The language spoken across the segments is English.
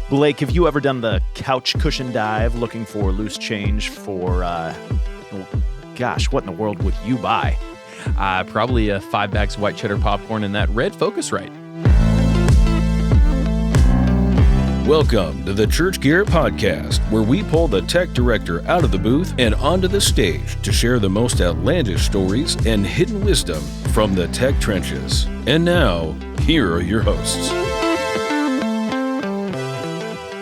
Blake, have you ever done the couch cushion dive looking for loose change for, gosh, what in the world would you buy? Probably 5 bags of white cheddar popcorn and that red Focusrite. Welcome to the Church Gear Podcast, where we pull the tech director out of the booth and onto the stage to share the most outlandish stories and hidden wisdom from the tech trenches. And now, here are your hosts.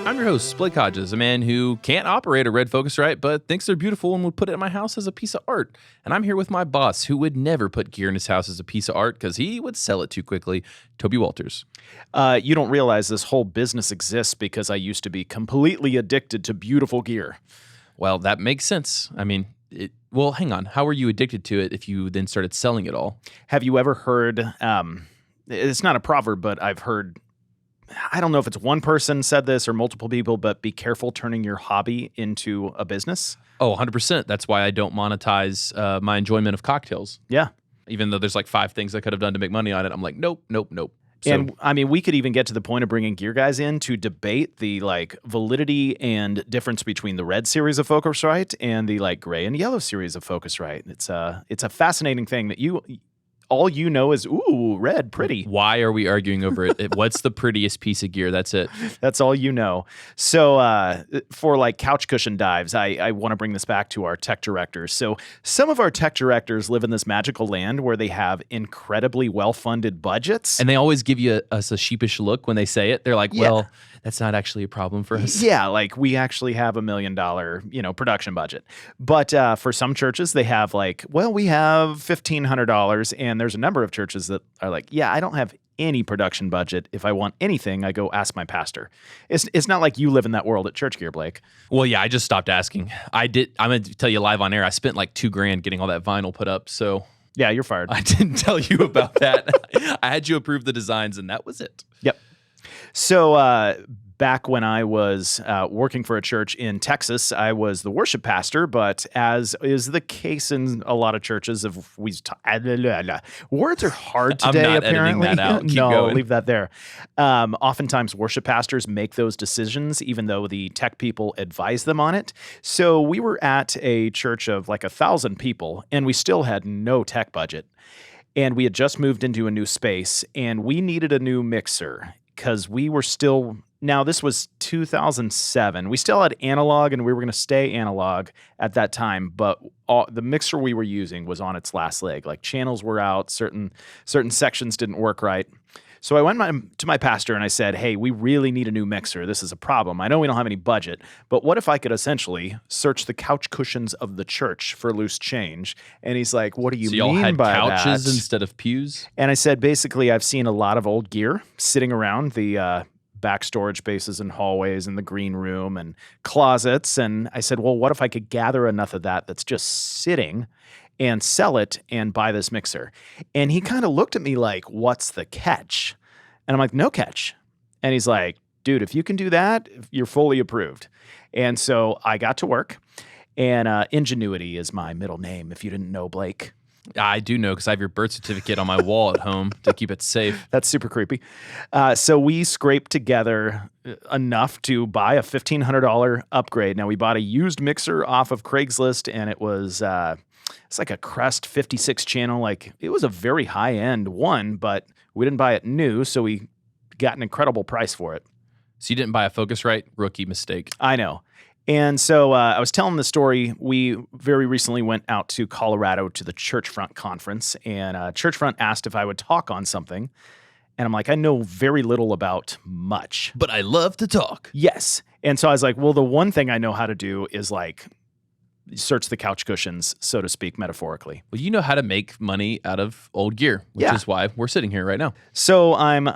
I'm your host, Blake Hodges, a man who can't operate a red Focusrite, but thinks they're beautiful and would put it in my house as a piece of art. And I'm here with my boss, who would never put gear in his house as a piece of art because he would sell it too quickly, Toby Walters. You don't realize this whole business exists because I used to be completely addicted to beautiful gear. Well, that makes sense. I mean, well, hang on. How were you addicted to it if you then started selling it all? Have you ever heard, it's not a proverb, but I've heard, I don't know if it's one person said this or multiple people, but be careful turning your hobby into a business. Oh, 100%. That's why I don't monetize my enjoyment of cocktails. Yeah. Even though there's like 5 things I could have done to make money on it, I'm like, nope. So, and I mean, we could even get to the point of bringing gear guys in to debate the like validity and difference between the red series of Focusrite and the like gray and yellow series of Focusrite. It's a fascinating thing that all you know is, ooh, red, pretty. Why are we arguing over it? What's the prettiest piece of gear? That's it. That's all you know. So for like couch cushion dives, I want to bring this back to our tech directors. So some of our tech directors live in this magical land where they have incredibly well-funded budgets. And they always give us a sheepish look when they say it. They're like, well, that's not actually a problem for us. Yeah, like we actually have $1 million, production budget. But for some churches, they have like, well, we have $1,500, and there's a number of churches that are like, yeah, I don't have any production budget. If I want anything, I go ask my pastor. It's not like you live in that world at Church Gear, Blake. Well, yeah, I just stopped asking. I'm going to tell you live on air. I spent like $2,000 getting all that vinyl put up. So yeah, you're fired. I didn't tell you about that. I had you approve the designs, and that was it. Yep. So back when I was working for a church in Texas, I was the worship pastor, but as is the case in a lot of churches, words are hard today, I'm not apparently. Editing that out. Keep No, going. leave that there. Oftentimes, worship pastors make those decisions, even though the tech people advise them on it. So we were at a church of like 1,000 people, and we still had no tech budget. And we had just moved into a new space, and we needed a new mixer because we were still... Now, this was 2007. We still had analog, and we were going to stay analog at that time, but the mixer we were using was on its last leg. Like, channels were out, certain sections didn't work right. So I went to my pastor, and I said, hey, we really need a new mixer. This is a problem. I know we don't have any budget, but what if I could essentially search the couch cushions of the church for loose change? And he's like, what do you So mean y'all had by couches that? instead of pews? And I said, basically, I've seen a lot of old gear sitting around the back storage spaces and hallways and the green room and closets. And I said, well, what if I could gather enough of that that's just sitting and sell it and buy this mixer? And he kind of looked at me like, what's the catch? And I'm like, no catch. And he's like, dude, if you can do that, you're fully approved. And so I got to work. And Ingenuity is my middle name, if you didn't know, Blake. I do know because I have your birth certificate on my wall at home to keep it safe. That's super creepy. So we scraped together enough to buy a $1,500 upgrade. Now, we bought a used mixer off of Craigslist, and it was it's like a Crest 56 channel. Like, it was a very high-end one, but we didn't buy it new, so we got an incredible price for it. So you didn't buy a Focusrite? Rookie mistake. I know. And so I was telling the story. We very recently went out to Colorado to the Churchfront conference, and Churchfront asked if I would talk on something. And I'm like, I know very little about much. But I love to talk. Yes. And so I was like, well, the one thing I know how to do is like search the couch cushions, so to speak, metaphorically. Well, you know how to make money out of old gear, which is why we're sitting here right now. So I'm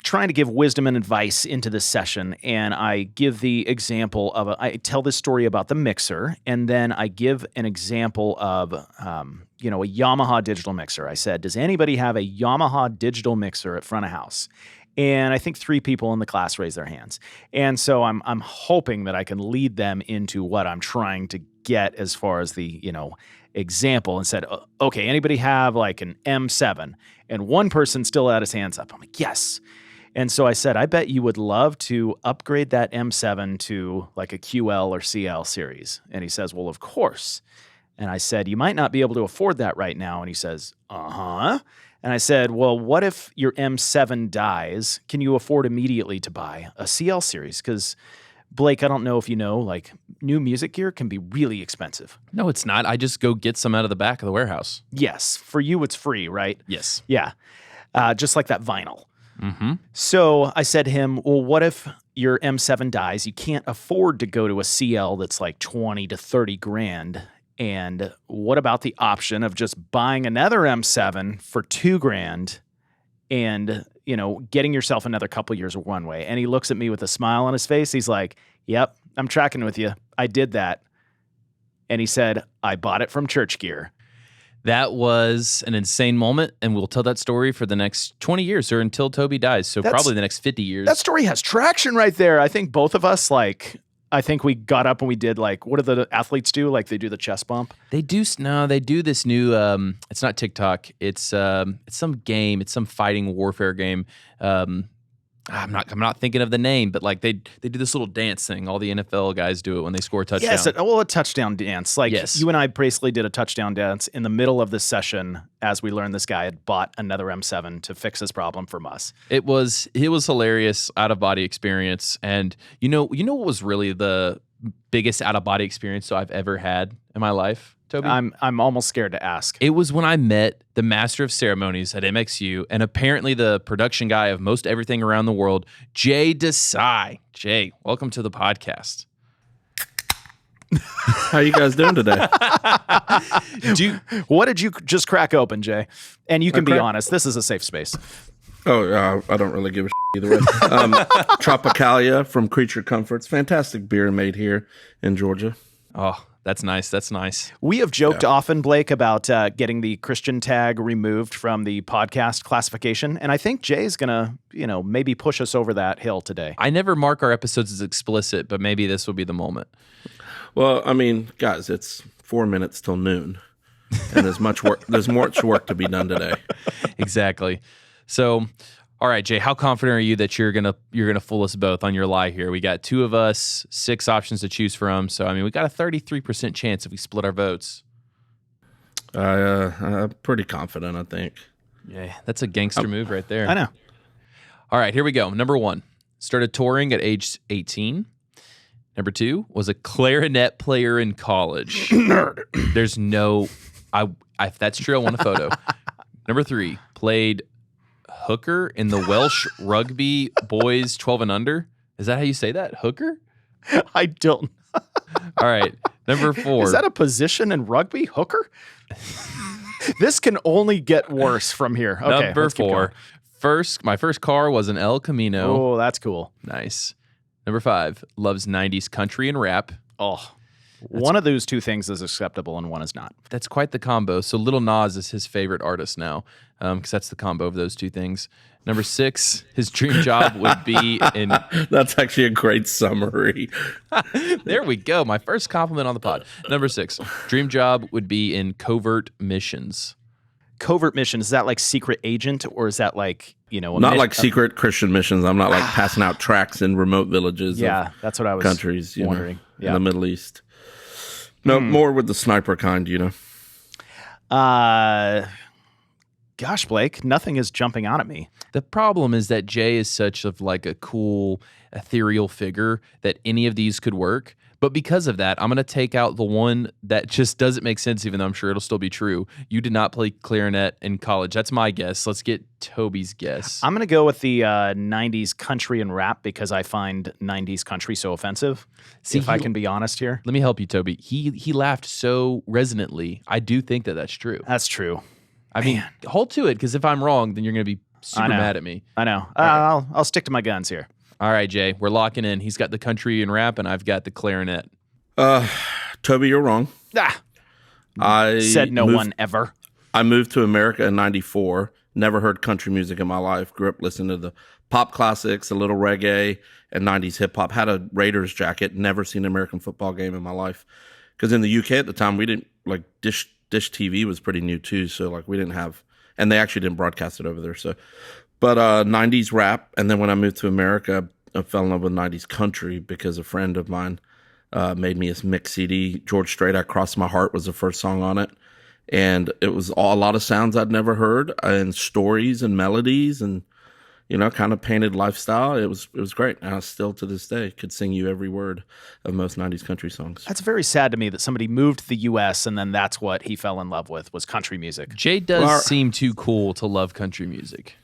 trying to give wisdom and advice into this session, and I give the example of I tell this story about the mixer, and then I give an example of a Yamaha digital mixer. I said, does anybody have a Yamaha digital mixer at front of house? And I think 3 people in the class raised their hands. And so I'm hoping that I can lead them into what I'm trying to get as far as the, example, and said, okay, anybody have like an M7? And one person still had his hands up. I'm like, yes. And so I said, I bet you would love to upgrade that M7 to like a QL or CL series. And he says, well, of course. And I said, you might not be able to afford that right now. And he says, uh-huh. And I said, well, what if your M7 dies? Can you afford immediately to buy a CL series? Because Blake, I don't know if you know, like new music gear can be really expensive. No, it's not. I just go get some out of the back of the warehouse. Yes. For you, it's free, right? Yes. Yeah. Just like that vinyl. Mm-hmm. So I said to him, well, what if your M7 dies? You can't afford to go to a CL that's like 20 to 30 grand. And what about the option of just buying another M7 for $2,000 and, getting yourself another couple years of runway? And he looks at me with a smile on his face. He's like, yep, I'm tracking with you. I did that. And he said, I bought it from Church Gear. That was an insane moment, and we'll tell that story for the next 20 years or until Toby dies, so probably the next 50 years. That story has traction right there. I think both of us, I think we got up and we did what do the athletes do? Like they do the chest bump? They do this new, it's not TikTok, it's some game, it's some fighting warfare game. I'm not thinking of the name, but they do this little dance thing. All the NFL guys do it when they score a touchdown. Yes, a touchdown dance. Yes. You and I basically did a touchdown dance in the middle of this session as we learned this guy had bought another M7 to fix his problem from us. It was hilarious, out of body experience, and you know what was really the biggest out of body experience I've ever had in my life, Toby? I'm almost scared to ask. It was when I met the Master of Ceremonies at MxU, and apparently the production guy of most everything around the world, Desai. Jay, welcome to the podcast. How you guys doing today? What did you just crack open, Jay? And you can be honest. This is a safe space. Oh, I don't really give a either way. Tropicalia from Creature Comforts. Fantastic beer made here in Georgia. Oh, that's nice. That's nice. We have joked often, Blake, about getting the Christian tag removed from the podcast classification. And I think Jay's going to, maybe push us over that hill today. I never mark our episodes as explicit, but maybe this will be the moment. Well, I mean, guys, it's 4 minutes till noon. And there's much work to be done today. Exactly. So, all right, Jay, how confident are you that you're gonna fool us both on your lie here? We got two of us, 6 options to choose from. So, I mean, we got a 33% chance if we split our votes. I'm pretty confident, I think. Yeah, that's a gangster move right there. I know. All right, here we go. Number 1, started touring at age 18. Number 2, was a clarinet player in college. Nerd. There's no, if that's true, I want a photo. Number 3, played hooker in the Welsh rugby boys 12 and under. Is that how you say that? Hooker? I don't. All right. Number 4. Is that a position in rugby? Hooker? This can only get worse from here. Okay, Number 4. My first car was an El Camino. Oh, that's cool. Nice. Number 5, loves 90s country and rap. Oh, one of those two things is acceptable and one is not. That's quite the combo. So Lil Nas is his favorite artist now, because that's the combo of those two things. Number 6, his dream job would be in... That's actually a great summary. There we go. My first compliment on the pod. Number 6, dream job would be in covert missions. Covert missions, is that like secret agent, or is that like, not like secret Christian missions. I'm not like passing out tracts in remote villages. Yeah, that's what I was countries, wondering. In the Middle East. No, more with the sniper kind, Gosh, Blake, nothing is jumping out at me. The problem is that Jay is such of like a cool, ethereal figure that any of these could work. But because of that, I'm going to take out the one that just doesn't make sense, even though I'm sure it'll still be true. You did not play clarinet in college. That's my guess. Let's get Toby's guess. I'm going to go with the 90s country and rap because I find 90s country so offensive. See, if I can be honest here. Let me help you, Toby. He laughed so resonantly. I do think that that's true. That's true. I mean, hold to it, because if I'm wrong, then you're going to be super mad at me. I know. I'll stick to my guns here. All right, Jay, we're locking in. He's got the country and rap, and I've got the clarinet. Toby, you're wrong. I said no one ever. I moved to America in 94. Never heard country music in my life. Grew up listening to the pop classics, a little reggae, and 90s hip hop. Had a Raiders jacket. Never seen an American football game in my life. Because in the UK at the time, we didn't, like, Dish TV was pretty new too. So, like, we didn't have, and they actually didn't broadcast it over there. So, But 90s rap. And then when I moved to America, I fell in love with 90s country because a friend of mine made me a mix CD. George Strait, I Crossed My Heart was the first song on it. And it was a lot of sounds I'd never heard and stories and melodies and, kind of painted lifestyle. It was great. And I still to this day could sing you every word of most 90s country songs. That's very sad to me that somebody moved to the U.S. and then that's what he fell in love with was country music. Jay does seem too cool to love country music.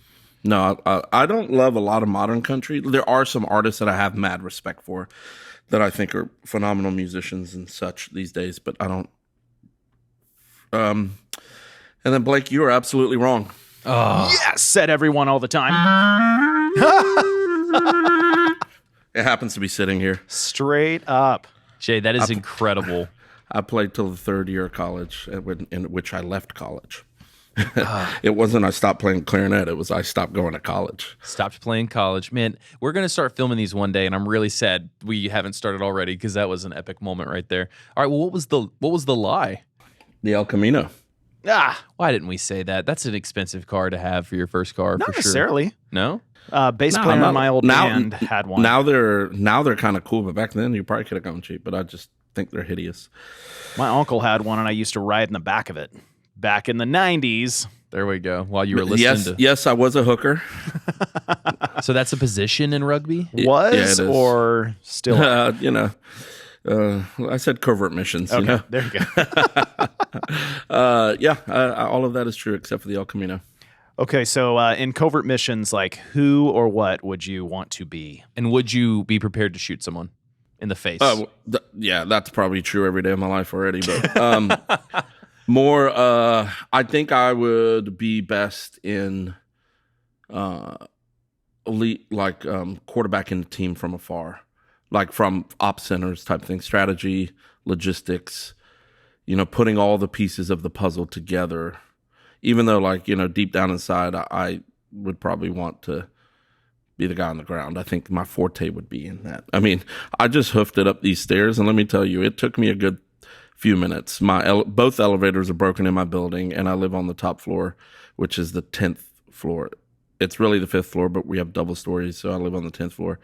No, I don't love a lot of modern country. There are some artists that I have mad respect for that I think are phenomenal musicians and such these days, but I don't. And then Blake, you are absolutely wrong. Oh. Yes, said everyone all the time. It happens to be sitting here. Straight up. Jay, that is incredible. I played till the third year of college, in which I left college. It wasn't I stopped playing clarinet. It was I stopped going to college. Stopped playing college. Man, we're going to start filming these one day, and I'm really sad we haven't started already because that was an epic moment right there. All right, well, what was the lie? The El Camino. Why didn't we say that? That's an expensive car to have for your first car. Not for necessarily. Sure. No? Bass player in my old band had one. Now they're kind of cool, but back then you probably could have gone cheap. But I just think they're hideous. My uncle had one, and I used to ride in the back of it back in the 90s. There we go. While you were listening Yes, I was a hooker. So that's a position in rugby? Or still? I said covert missions. Okay, there you go. All of that is true except for the El Camino. Okay, so in covert missions, like who or what would you want to be? And would you be prepared to shoot someone in the face? That's probably true every day of my life already. But more, I think I would be best in quarterbacking the team from afar. Like from op centers type thing, strategy, logistics, putting all the pieces of the puzzle together. Even though deep down inside, I would probably want to be the guy on the ground. I think my forte would be in that. I mean, I just hoofed it up these stairs, and let me tell you, it took me a good few minutes. Both elevators are broken in my building, and I live on the top floor, which is the 10th floor. It's really the 5th floor, but we have double stories, so I live on the 10th floor.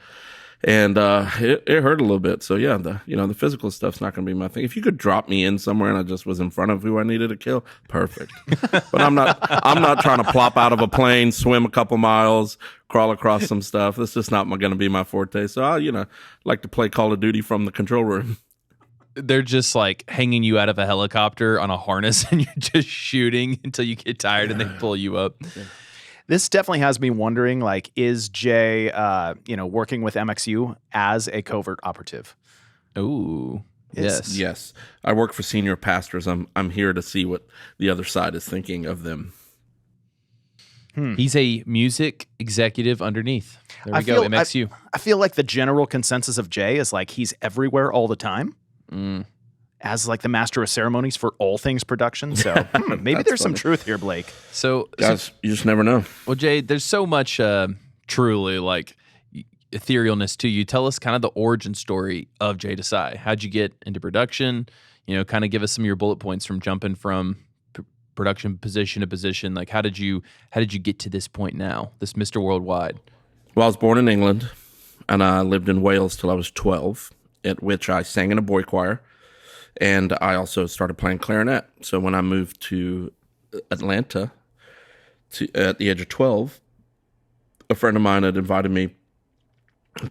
And it hurt a little bit. So yeah, the physical stuff's not going to be my thing. If you could drop me in somewhere and I just was in front of who I needed to kill, perfect. But I'm not trying to plop out of a plane, swim a couple miles, crawl across some stuff. That's just not going to be my forte. So I like to play Call of Duty from the control room. They're just like hanging you out of a helicopter on a harness, and you're just shooting until you get tired and they pull you up. This definitely has me wondering, is Jay, working with MxU as a covert operative? Ooh, yes. Yes. I work for senior pastors. I'm here to see what the other side is thinking of them. He's a music executive underneath. There we go, MxU. I feel like the general consensus of Jay is he's everywhere all the time. As the Master of Ceremonies for all things production. So maybe there's some truth here, Blake. So guys, you just never know. Well, Jay, there's so much truly etherealness to you. Tell us kind of the origin story of Jay Desai. How'd you get into production? Kind of give us some of your bullet points from jumping from production position to position. How did you get to this point now, this Mr. Worldwide? Well, I was born in England, and I lived in Wales till I was 12, at which I sang in a boy choir. And I also started playing clarinet. So when I moved to Atlanta at the age of 12, a friend of mine had invited me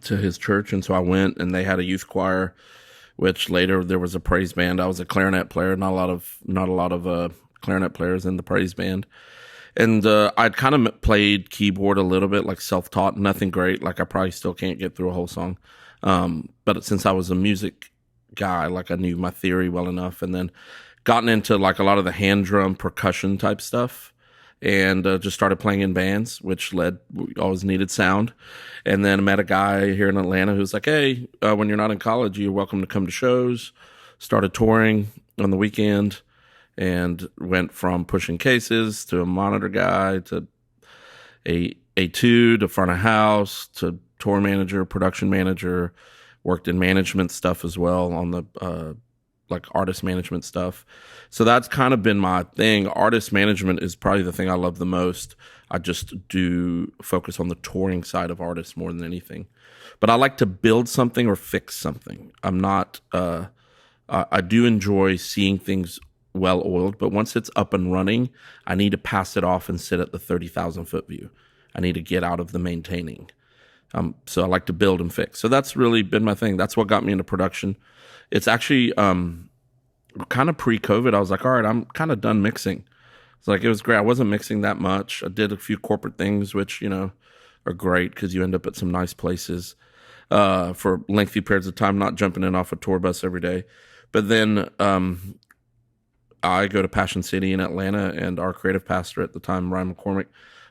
to his church. And so I went, and they had a youth choir, which later there was a praise band. I was a clarinet player, not a lot of clarinet players in the praise band. And I'd kind of played keyboard a little bit, self-taught, nothing great. I probably still can't get through a whole song. But since I was a music guy, I knew my theory well enough, and then gotten into a lot of the hand drum percussion type stuff, and just started playing in bands, which we always needed sound. And then I met a guy here in Atlanta who's like, hey, when you're not in college, you're welcome to come to shows. Started touring on the weekend, and went from pushing cases to a monitor guy to A2 to front of house to tour manager, production manager. Worked in management stuff as well on the like artist management stuff. So that's kind of been my thing. Artist management is probably the thing I love the most. I just do focus on the touring side of artists more than anything. But I like to build something or fix something. I'm not, I do enjoy seeing things well oiled, but once it's up and running, I need to pass it off and sit at the 30,000 foot view. I need to get out of the maintaining. So I like to build and fix. So that's really been my thing. That's what got me into production. It's actually kind of pre-COVID. I was like, all right, I'm kind of done mixing. It's like, it was great. I wasn't mixing that much. I did a few corporate things, which, you know, are great because you end up at some nice places for lengthy periods of time, not jumping in off a tour bus every day. But then I go to Passion City in Atlanta, and our creative pastor at the time, Ryan McCormick,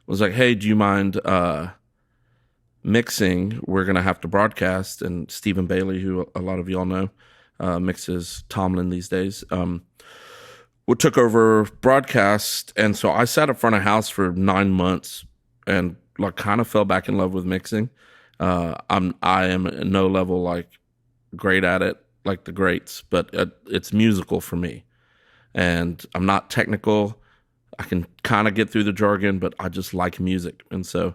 was like, hey, do you mind mixing? We're going to have to broadcast. And Stephen Bailey, who a lot of y'all know, mixes Tomlin these days, took over broadcast. And so I sat up front of house for 9 months and like kind of fell back in love with mixing. I am at no level like great at it like the greats, but it's musical for me. And I'm not technical. I can kind of get through the jargon, but I just like music. And so,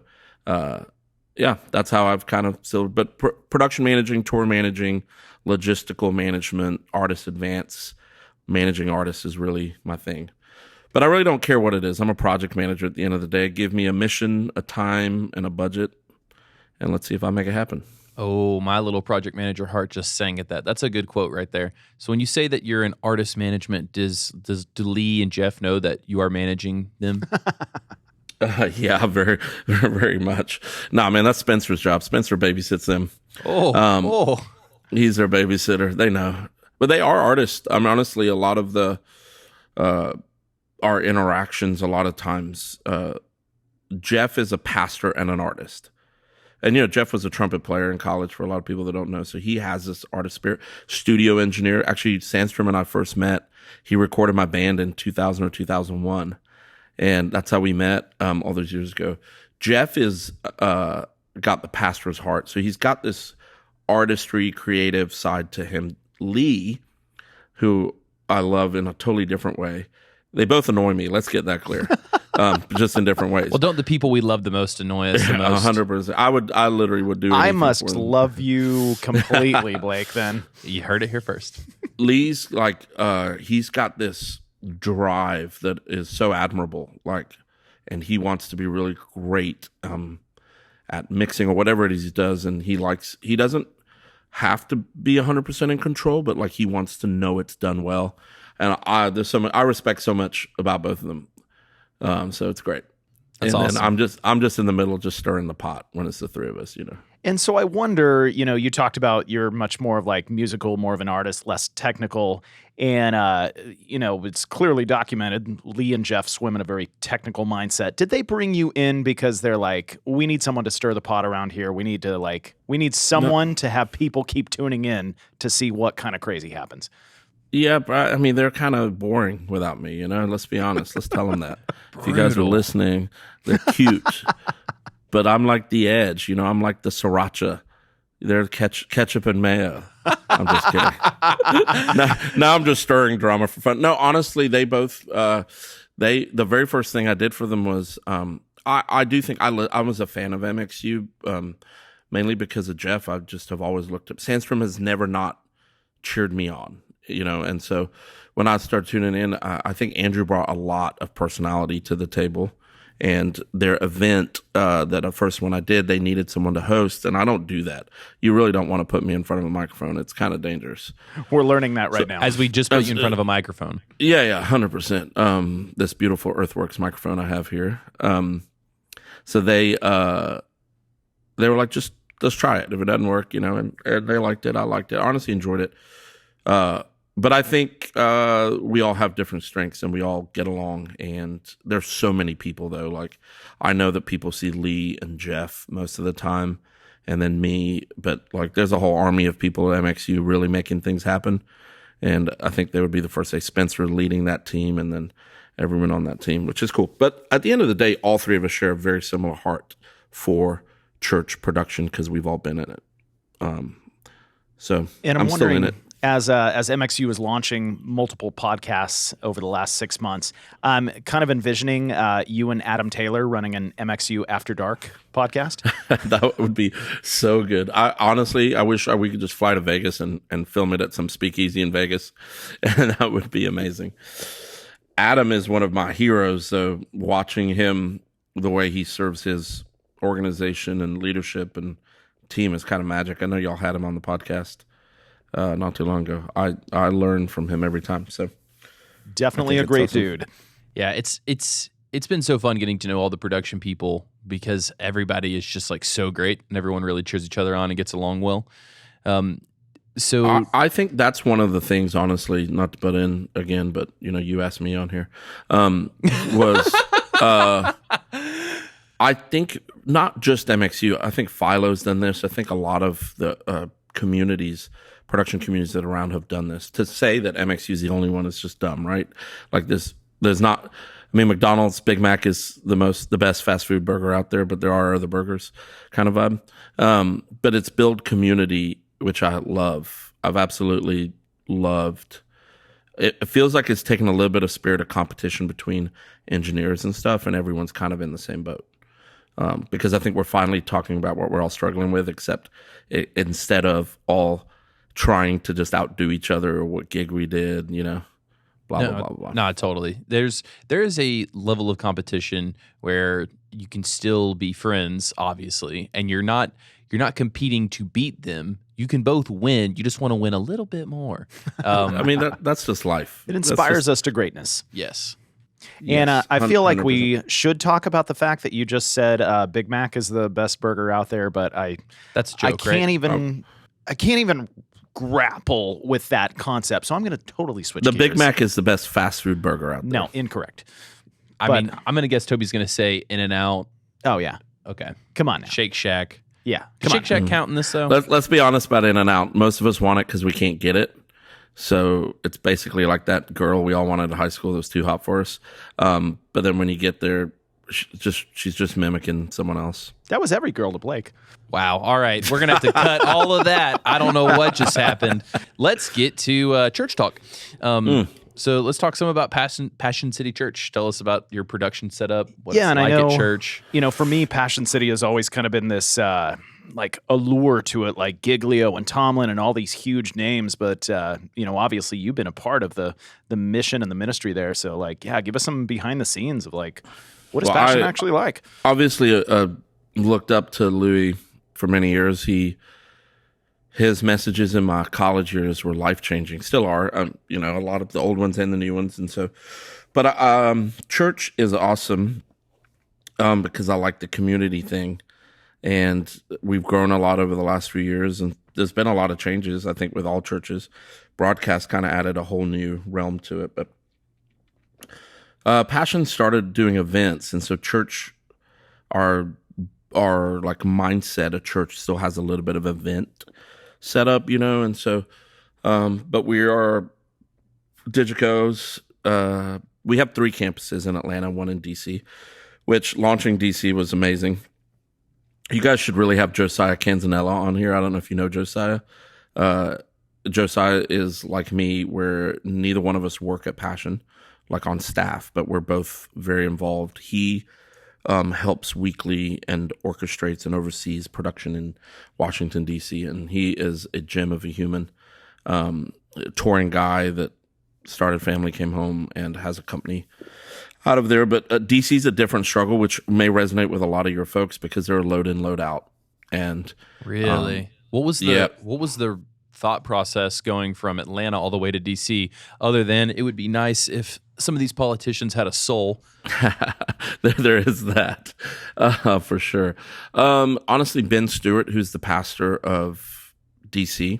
yeah, that's how I've kind of still, but production managing, tour managing, logistical management, artist advance, managing artists is really my thing. But I really don't care what it is. I'm a project manager at the end of the day. Give me a mission, a time, and a budget, and let's see if I make it happen. Oh, my little project manager heart just sang at that. That's a good quote right there. So when you say that you're in artist management, do Lee and Jeff know that you are managing them? Yeah, very, very, very much. Nah, man, that's Spencer's job. Spencer babysits them. He's their babysitter. They know. But they are artists. I mean, honestly, a lot of our interactions, a lot of times, Jeff is a pastor and an artist. And, you know, Jeff was a trumpet player in college for a lot of people that don't know. So he has this artist spirit. Studio engineer. Actually, Sandstrom and I first met. He recorded my band in 2000 or 2001. And that's how we met all those years ago. Jeff is got the pastor's heart. So he's got this artistry, creative side to him. Lee, who I love in a totally different way. They both annoy me. Let's get that clear. Just in different ways. Well, don't the people we love the most annoy us the most? 100%. I literally would do. I must love you completely, Blake. Then you heard it here first. Lee's like, he's got this drive that is so admirable. Like, and he wants to be really great at mixing or whatever it is he does. And he doesn't have to be 100% in control, but like he wants to know it's done well. And I respect so much about both of them. So it's great. That's and awesome. then I'm just in the middle, just stirring the pot when it's the three of us, you know. And so I wonder, you know, you talked about you're much more of like musical, more of an artist, less technical. And, you know, it's clearly documented. Lee and Jeff swim in a very technical mindset. Did they bring you in because they're like, we need someone to stir the pot around here. We need someone to have people keep tuning in to see what kind of crazy happens? Yeah, but I mean, they're kind of boring without me, you know? Let's be honest. Let's tell them that. If you guys are listening, they're cute. But I'm like the edge, you know? I'm like the sriracha. They're ketchup and mayo. I'm just kidding. Now I'm just stirring drama for fun. No, honestly, they both, the very first thing I did for them was, I do think I was a fan of MxU, mainly because of Jeff. I just have always looked up. Sandstrom has never not cheered me on. You know, and so when I started tuning in, I think Andrew brought a lot of personality to the table. And their event, that first one I did, they needed someone to host, and I don't do that. You really don't want to put me in front of a microphone. It's kind of dangerose. We're learning that right now. As we just put you in front of a microphone. Yeah, 100%. This beautiful Earthworks microphone I have here. So they were like, just let's try it. If it doesn't work, you know, and they liked it. I liked it. I honestly enjoyed it. But I think we all have different strengths and we all get along. And there's so many people, though. Like, I know that people see Lee and Jeff most of the time and then me. But, like, there's a whole army of people at MxU really making things happen. And I think they would be the first to say Spencer leading that team and then everyone on that team, which is cool. But at the end of the day, all three of us share a very similar heart for church production because we've all been in it. So and I'm still in it. as MXU is launching multiple podcasts over the last 6 months, I'm kind of envisioning you and Adam Taylor running an MXU After Dark podcast. That would be so good. I wish we could just fly to Vegas and film it at some speakeasy in Vegas, and that would be amazing. Adam is one of my heroes, so watching him, the way he serves his organization and leadership and team is kind of magic. I know y'all had him on the podcast not too long ago. I learn from him every time. So definitely a great dude. Yeah, it's been so fun getting to know all the production people because everybody is just like so great and everyone really cheers each other on and gets along well. So I think that's one of the things, honestly, not to butt in again, but you asked me on here, was I think not just MXU. I think Philo's done this. I think a lot of the production communities that are around have done this. To say that MXU is the only one is just dumb, right? Like there's not. I mean, McDonald's Big Mac is the best fast food burger out there, but there are other burgers, kind of vibe. But it's build community, which I love. I've absolutely loved. It feels like it's taken a little bit of spirit of competition between engineers and stuff, and everyone's kind of in the same boat. Because I think we're finally talking about what we're all struggling with, except instead of all trying to just outdo each other or what gig we did, blah, blah, blah, blah. No, totally. There is a level of competition where you can still be friends, obviously, and you're not competing to beat them. You can both win. You just want to win a little bit more. I mean, that's just life. It inspires us to greatness. Yes. And I feel like 100%. we should talk about the fact that you just said Big Mac is the best burger out there, but that's a joke, I can't even grapple with that concept. So I'm going to totally switch The gears. Big Mac is the best fast food burger out there. No, incorrect. I mean, I'm going to guess Toby's going to say In-N-Out. Oh yeah, Okay. come on now. Shake Shack. Yeah, Does come Shake Shack count in this, though? Let's be honest about In-N-Out. Most of us want it because we can't get it. So it's basically like that girl we all wanted in high school that was too hot for us. But then when you get there, she's just mimicking someone else. That was every girl to Blake. Wow. All right. We're going to have to cut all of that. I don't know what just happened. Let's get to church talk. So let's talk some about Passion City Church. Tell us about your production setup. What it's and like I know, at church. For me, Passion City has always kind of been this like allure to it, like Giglio and Tomlin and all these huge names. But obviously you've been a part of the mission and the ministry there. So give us some behind the scenes of what is Passion actually like? Obviously, Looked up to Louis for many years. His messages in my college years were life-changing, still are, a lot of the old ones and the new ones. And so, but church is awesome because I like the community thing. And we've grown a lot over the last few years, and there's been a lot of changes, I think, with all churches. Broadcast kind of added a whole new realm to it. But Passion started doing events, and so church, our like mindset of church still has a little bit of event set up, and so but we are Digicos. We have 3 campuses in Atlanta, 1 in DC, which launching DC was amazing. You guys should really have Josiah Canzanella on here. I don't know if you know Josiah. Josiah is like me, where neither one of us work at Passion, like on staff, but we're both very involved. He helps weekly and orchestrates and oversees production in Washington, D.C., and he is a gem of a human. A touring guy that started Family, Came Home, and has a company out of there. But D.C. is a different struggle, which may resonate with a lot of your folks because they're load in, load out. And really, what was the thought process going from Atlanta all the way to D.C. other than it would be nice if some of these politicians had a soul? There is that, for sure. Honestly, Ben Stewart, who's the pastor of DC,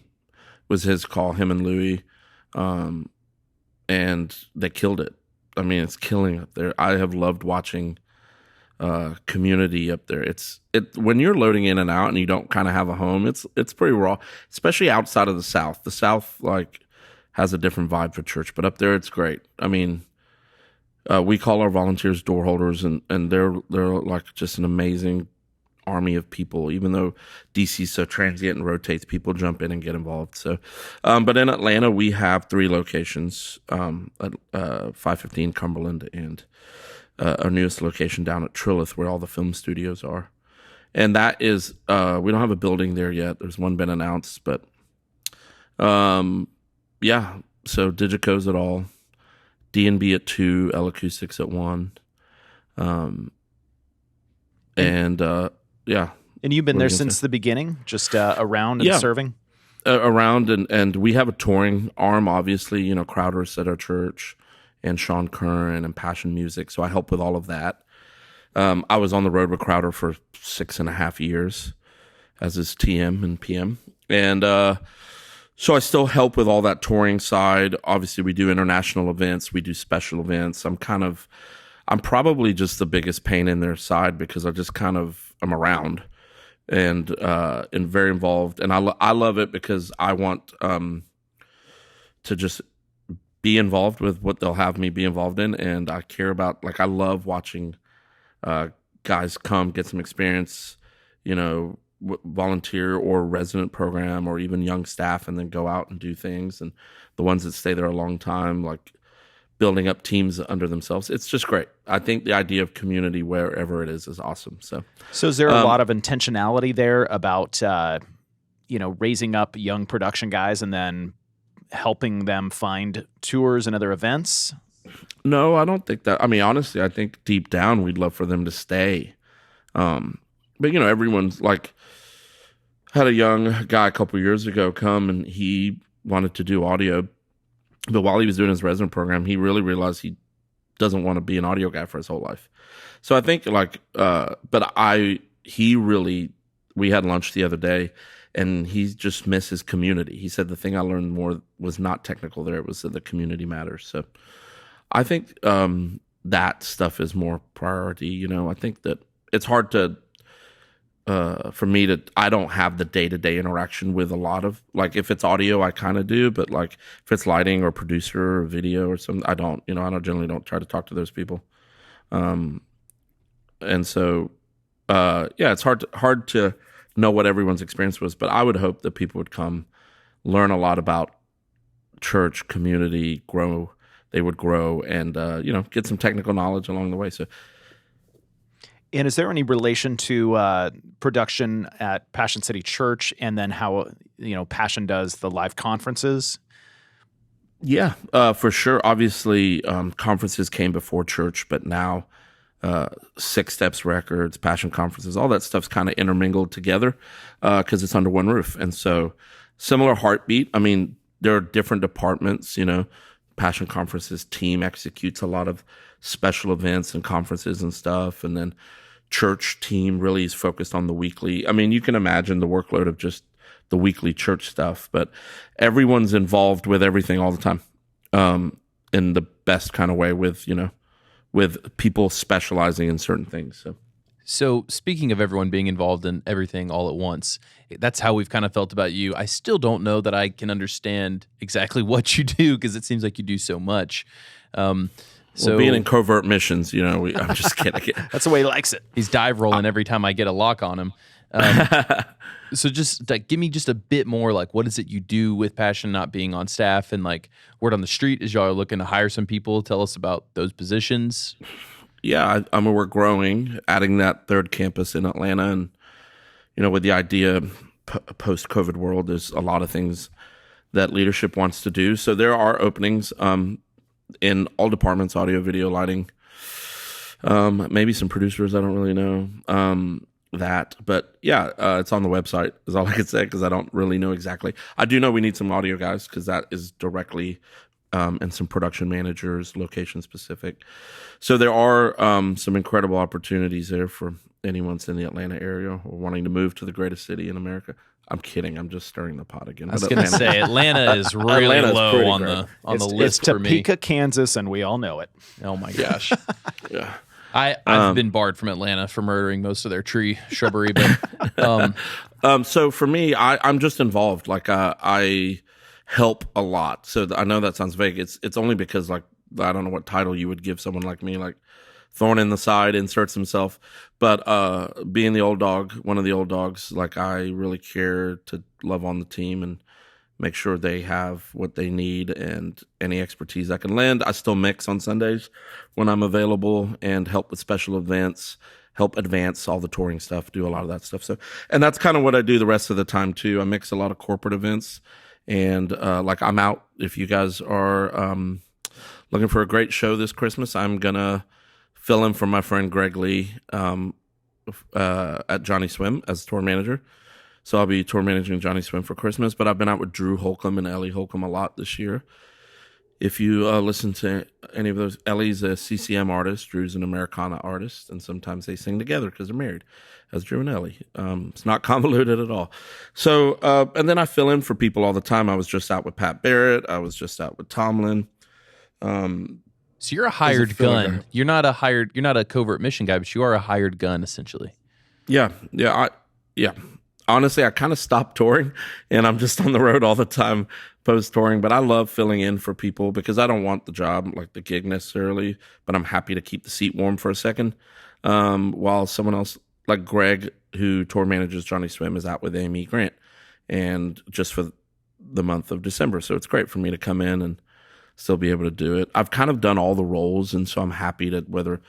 was his call, him and Louis, and they killed it. I mean, it's killing up there. I have loved watching community up there. When you're loading in and out and you don't kind of have a home, it's pretty raw, especially outside of the South. The South has a different vibe for church, but up there it's great. I mean, we call our volunteers door holders, and they're like just an amazing, army of people. Even though DC is so transient and rotates, people jump in and get involved. So, but in Atlanta, we have 3 locations, at 515 Cumberland and our newest location down at Trilith, where all the film studios are. And that is, we don't have a building there yet. There's one been announced, but yeah. So Digico's at all, D&B at 2, L Acoustics at 1. And yeah. And you've been there since the beginning, just around and serving? Around, and we have a touring arm, obviously, you know, Crowder's at our church and Sean Curran and Passion Music. So I help with all of that. I was on the road with Crowder for 6.5 years as his TM and PM. And so I still help with all that touring side. Obviously, we do international events. We do special events. I'm probably just the biggest pain in their side because I'm around and very involved. And I love it because I want to just be involved with what they'll have me be involved in. And I care about, I love watching guys come get some experience, you know, volunteer or resident program or even young staff, and then go out and do things. And the ones that stay there a long time, like building up teams under themselves. It's just great. I think the idea of community wherever it is awesome. So is there a lot of intentionality there about, raising up young production guys and then helping them find tours and other events? No, I don't think that. I mean, honestly, I think deep down we'd love for them to stay. But, you know, everyone's had a young guy a couple years ago come and he wanted to do audio. But while he was doing his resident program, he really realized he doesn't want to be an audio guy for his whole life. So I think we had lunch the other day and he just missed his community. He said the thing I learned more was not technical there. It was that the community matters. So I think that stuff is more priority. You know, I think that it's hard to, for me I don't have the day-to-day interaction with a lot of, if it's audio, I kind of do, but if it's lighting or producer or video or something, I generally don't try to talk to those people. And so, it's hard to know what everyone's experience was, but I would hope that people would come learn a lot about church, community, they would grow and, get some technical knowledge along the way. So, and is there any relation to production at Passion City Church and then how, Passion does the live conferences? Yeah, for sure. Obviously, conferences came before church, but now Six Steps Records, Passion conferences, all that stuff's kind of intermingled together because it's under one roof. And so similar heartbeat. I mean, there are different departments, Passion conferences team executes a lot of special events and conferences and stuff. And then church team really is focused on the weekly. I mean, you can imagine the workload of just the weekly church stuff, but everyone's involved with everything all the time in the best kind of way with people specializing in certain things. So speaking of everyone being involved in everything all at once, that's how we've kind of felt about you. I still don't know that I can understand exactly what you do because it seems like you do so much. So being in covert missions, I'm just kidding. That's the way he likes it. He's dive rolling every time I get a lock on him. So just give me just a bit more, what is it you do with Passion not being on staff and word on the street as y'all are looking to hire some people? Tell us about those positions. Yeah, we're growing, adding that third campus in Atlanta. And, with the idea post-COVID world, there's a lot of things that leadership wants to do. So there are openings in all departments, audio, video, lighting, maybe some producers, I don't really know that. But yeah, it's on the website is all I could say because I don't really know exactly. I do know we need some audio guys because that is directly and some production managers, location specific. So there are some incredible opportunities there for anyone that's in the Atlanta area or wanting to move to the greatest city in America. I'm kidding. I'm just stirring the pot again. I was going to say Atlanta is really low on the list for me. It's Topeka, Kansas, and we all know it. Oh my gosh. Yeah. I've been barred from Atlanta for murdering most of their tree shrubbery, but so for me, I'm just involved. I help a lot. So I know that sounds vague. It's only because I don't know what title you would give someone like me, thorn in the side, inserts himself. But being the old dog, one of the old dogs, like I really care to love on the team and make sure they have what they need and any expertise I can lend. I still mix on Sundays when I'm available and help with special events, help advance all the touring stuff, do a lot of that stuff. So, and that's kind of what I do the rest of the time too. I mix a lot of corporate events and like I'm out. If you guys are looking for a great show this Christmas, I'm going to fill in for my friend Greg Lee at Johnny Swim as tour manager. So I'll be tour managing Johnny Swim for Christmas, but I've been out with Drew Holcomb and Ellie Holcomb a lot this year. If you listen to any of those, Ellie's a CCM artist, Drew's an Americana artist, and sometimes they sing together because they're married, as Drew and Ellie. It's not convoluted at all. So, and then I fill in for people all the time. I was just out with Pat Barrett. I was just out with Tomlin. So you're a hired gun. You're not a covert mission guy, but you are a hired gun essentially. Yeah. Honestly, I kind of stopped touring and I'm just on the road all the time post touring, but I love filling in for people because I don't want the job, like the gig necessarily, but I'm happy to keep the seat warm for a second. While someone else like Greg, who tour manages Johnny Swim, is out with Amy Grant and just for the month of December. So it's great for me to come in and still be able to do it. I've kind of done all the roles. And so I'm happy that whether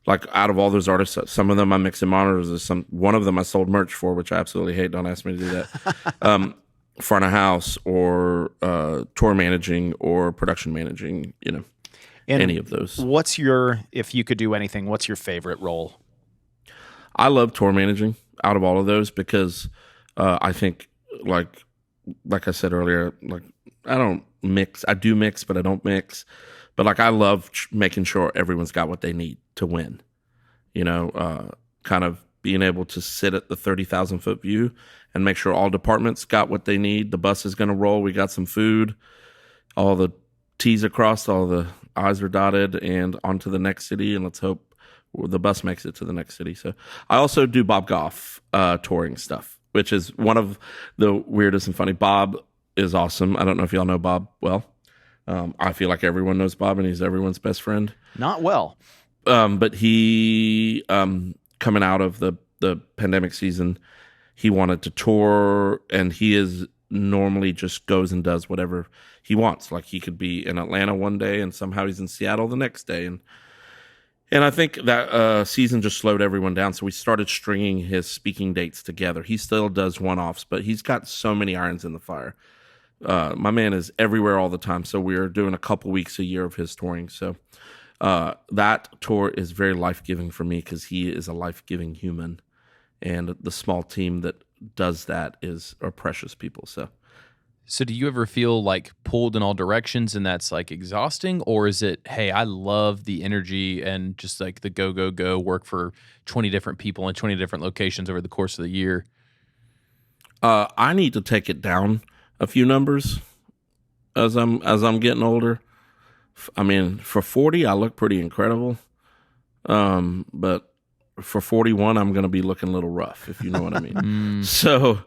like out of all those artists, some of them I'm mixing monitors. One of them I sold merch for, which I absolutely hate. Don't ask me to do that. Front of house or tour managing or production managing, and any of those. If you could do anything, what's your favorite role? I love tour managing out of all of those because I think like I said earlier, like I don't mix. I do mix, but I don't mix. But like I love making sure everyone's got what they need to win. Kind of being able to sit at the 30,000 foot view and make sure all departments got what they need. The bus is going to roll. We got some food. All the T's are crossed, all the I's are dotted, and on to the next city. And let's hope the bus makes it to the next city. So I also do Bob Goff touring stuff, which is one of the weirdest and funny. Bob is awesome. I don't know if y'all know Bob well. I feel like everyone knows Bob, and he's everyone's best friend. Not well. But he, coming out of the pandemic season, he wanted to tour, and he is normally just goes and does whatever he wants. Like he could be in Atlanta one day, and somehow he's in Seattle the next day. And I think that season just slowed everyone down. So we started stringing his speaking dates together. He still does one-offs, but he's got so many irons in the fire. My man is everywhere all the time. So we're doing a couple weeks a year of his touring. So that tour is very life-giving for me because he is a life-giving human. And the small team that does that are precious people. So do you ever feel like pulled in all directions and that's like exhausting? Or is it, hey, I love the energy and just like the go, work for 20 different people in 20 different locations over the course of the year? I need to take it down a few numbers as I'm getting older. I mean, for 40, I look pretty incredible. But for 41, I'm going to be looking a little rough, if you know what I mean. So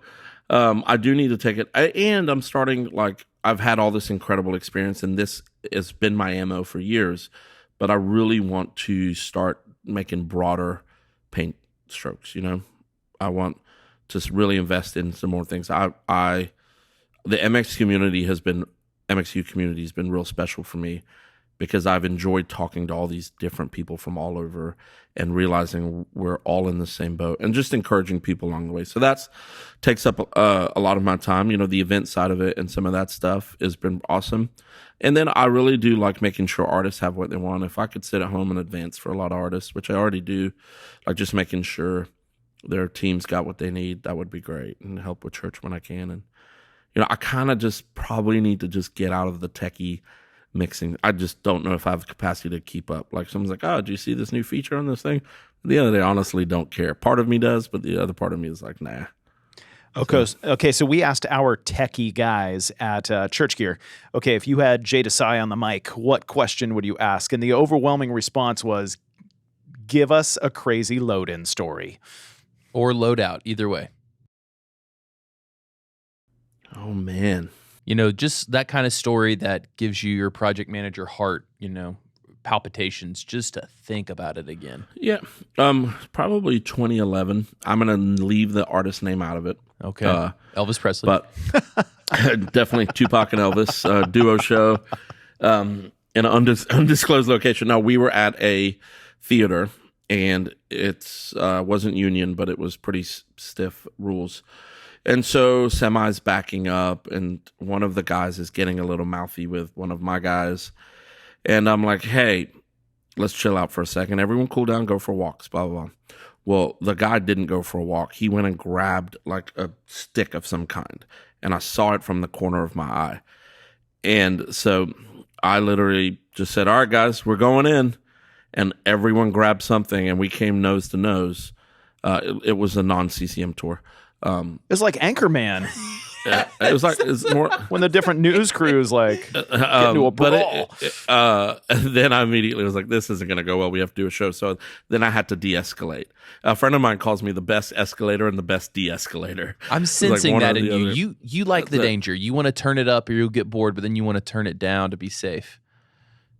I do need to take it. And I'm starting, like, I've had all this incredible experience, and this has been my MO for years. But I really want to start making broader paint strokes, I want to really invest in some more things. The MXU community has been real special for me because I've enjoyed talking to all these different people from all over and realizing we're all in the same boat and just encouraging people along the way. So that takes up a lot of my time. The event side of it and some of that stuff has been awesome. And then I really do like making sure artists have what they want. If I could sit at home and advance for a lot of artists, which I already do, like just making sure their teams got what they need, that would be great, and help with church when I can. And I kind of just probably need to just get out of the techie mixing. I just don't know if I have the capacity to keep up. Like someone's like, oh, do you see this new feature on this thing? At the end of the day, honestly don't care. Part of me does, but the other part of me is like, nah. Okay, so we asked our techie guys at Church Gear, okay, if you had Jay Desai on the mic, what question would you ask? And the overwhelming response was, give us a crazy load-in story. Or loadout, either way. Oh, man. Just that kind of story that gives you your project manager heart, palpitations just to think about it again? Yeah. Probably 2011. I'm going to leave the artist name out of it. Okay. Elvis Presley. But definitely Tupac and Elvis duo show in an undisclosed location. Now, we were at a theater, and it's wasn't union, but it was pretty stiff rules. And so semi's backing up, and one of the guys is getting a little mouthy with one of my guys. And I'm like, hey, let's chill out for a second. Everyone cool down, go for walks, blah, blah, blah. Well, the guy didn't go for a walk. He went and grabbed like a stick of some kind, and I saw it from the corner of my eye. And so I literally just said, all right, guys, we're going in. And everyone grabbed something, and we came nose to nose. It was a non-CCM tour. It's like Anchorman. It was like it's more when the different news crews like get into a brawl. Then I immediately was like, this isn't going to go well. We have to do a show. So then I had to de-escalate. A friend of mine calls me the best escalator and the best de-escalator. I'm sensing that in you. You like the danger. You want to turn it up or you'll get bored, but then you want to turn it down to be safe.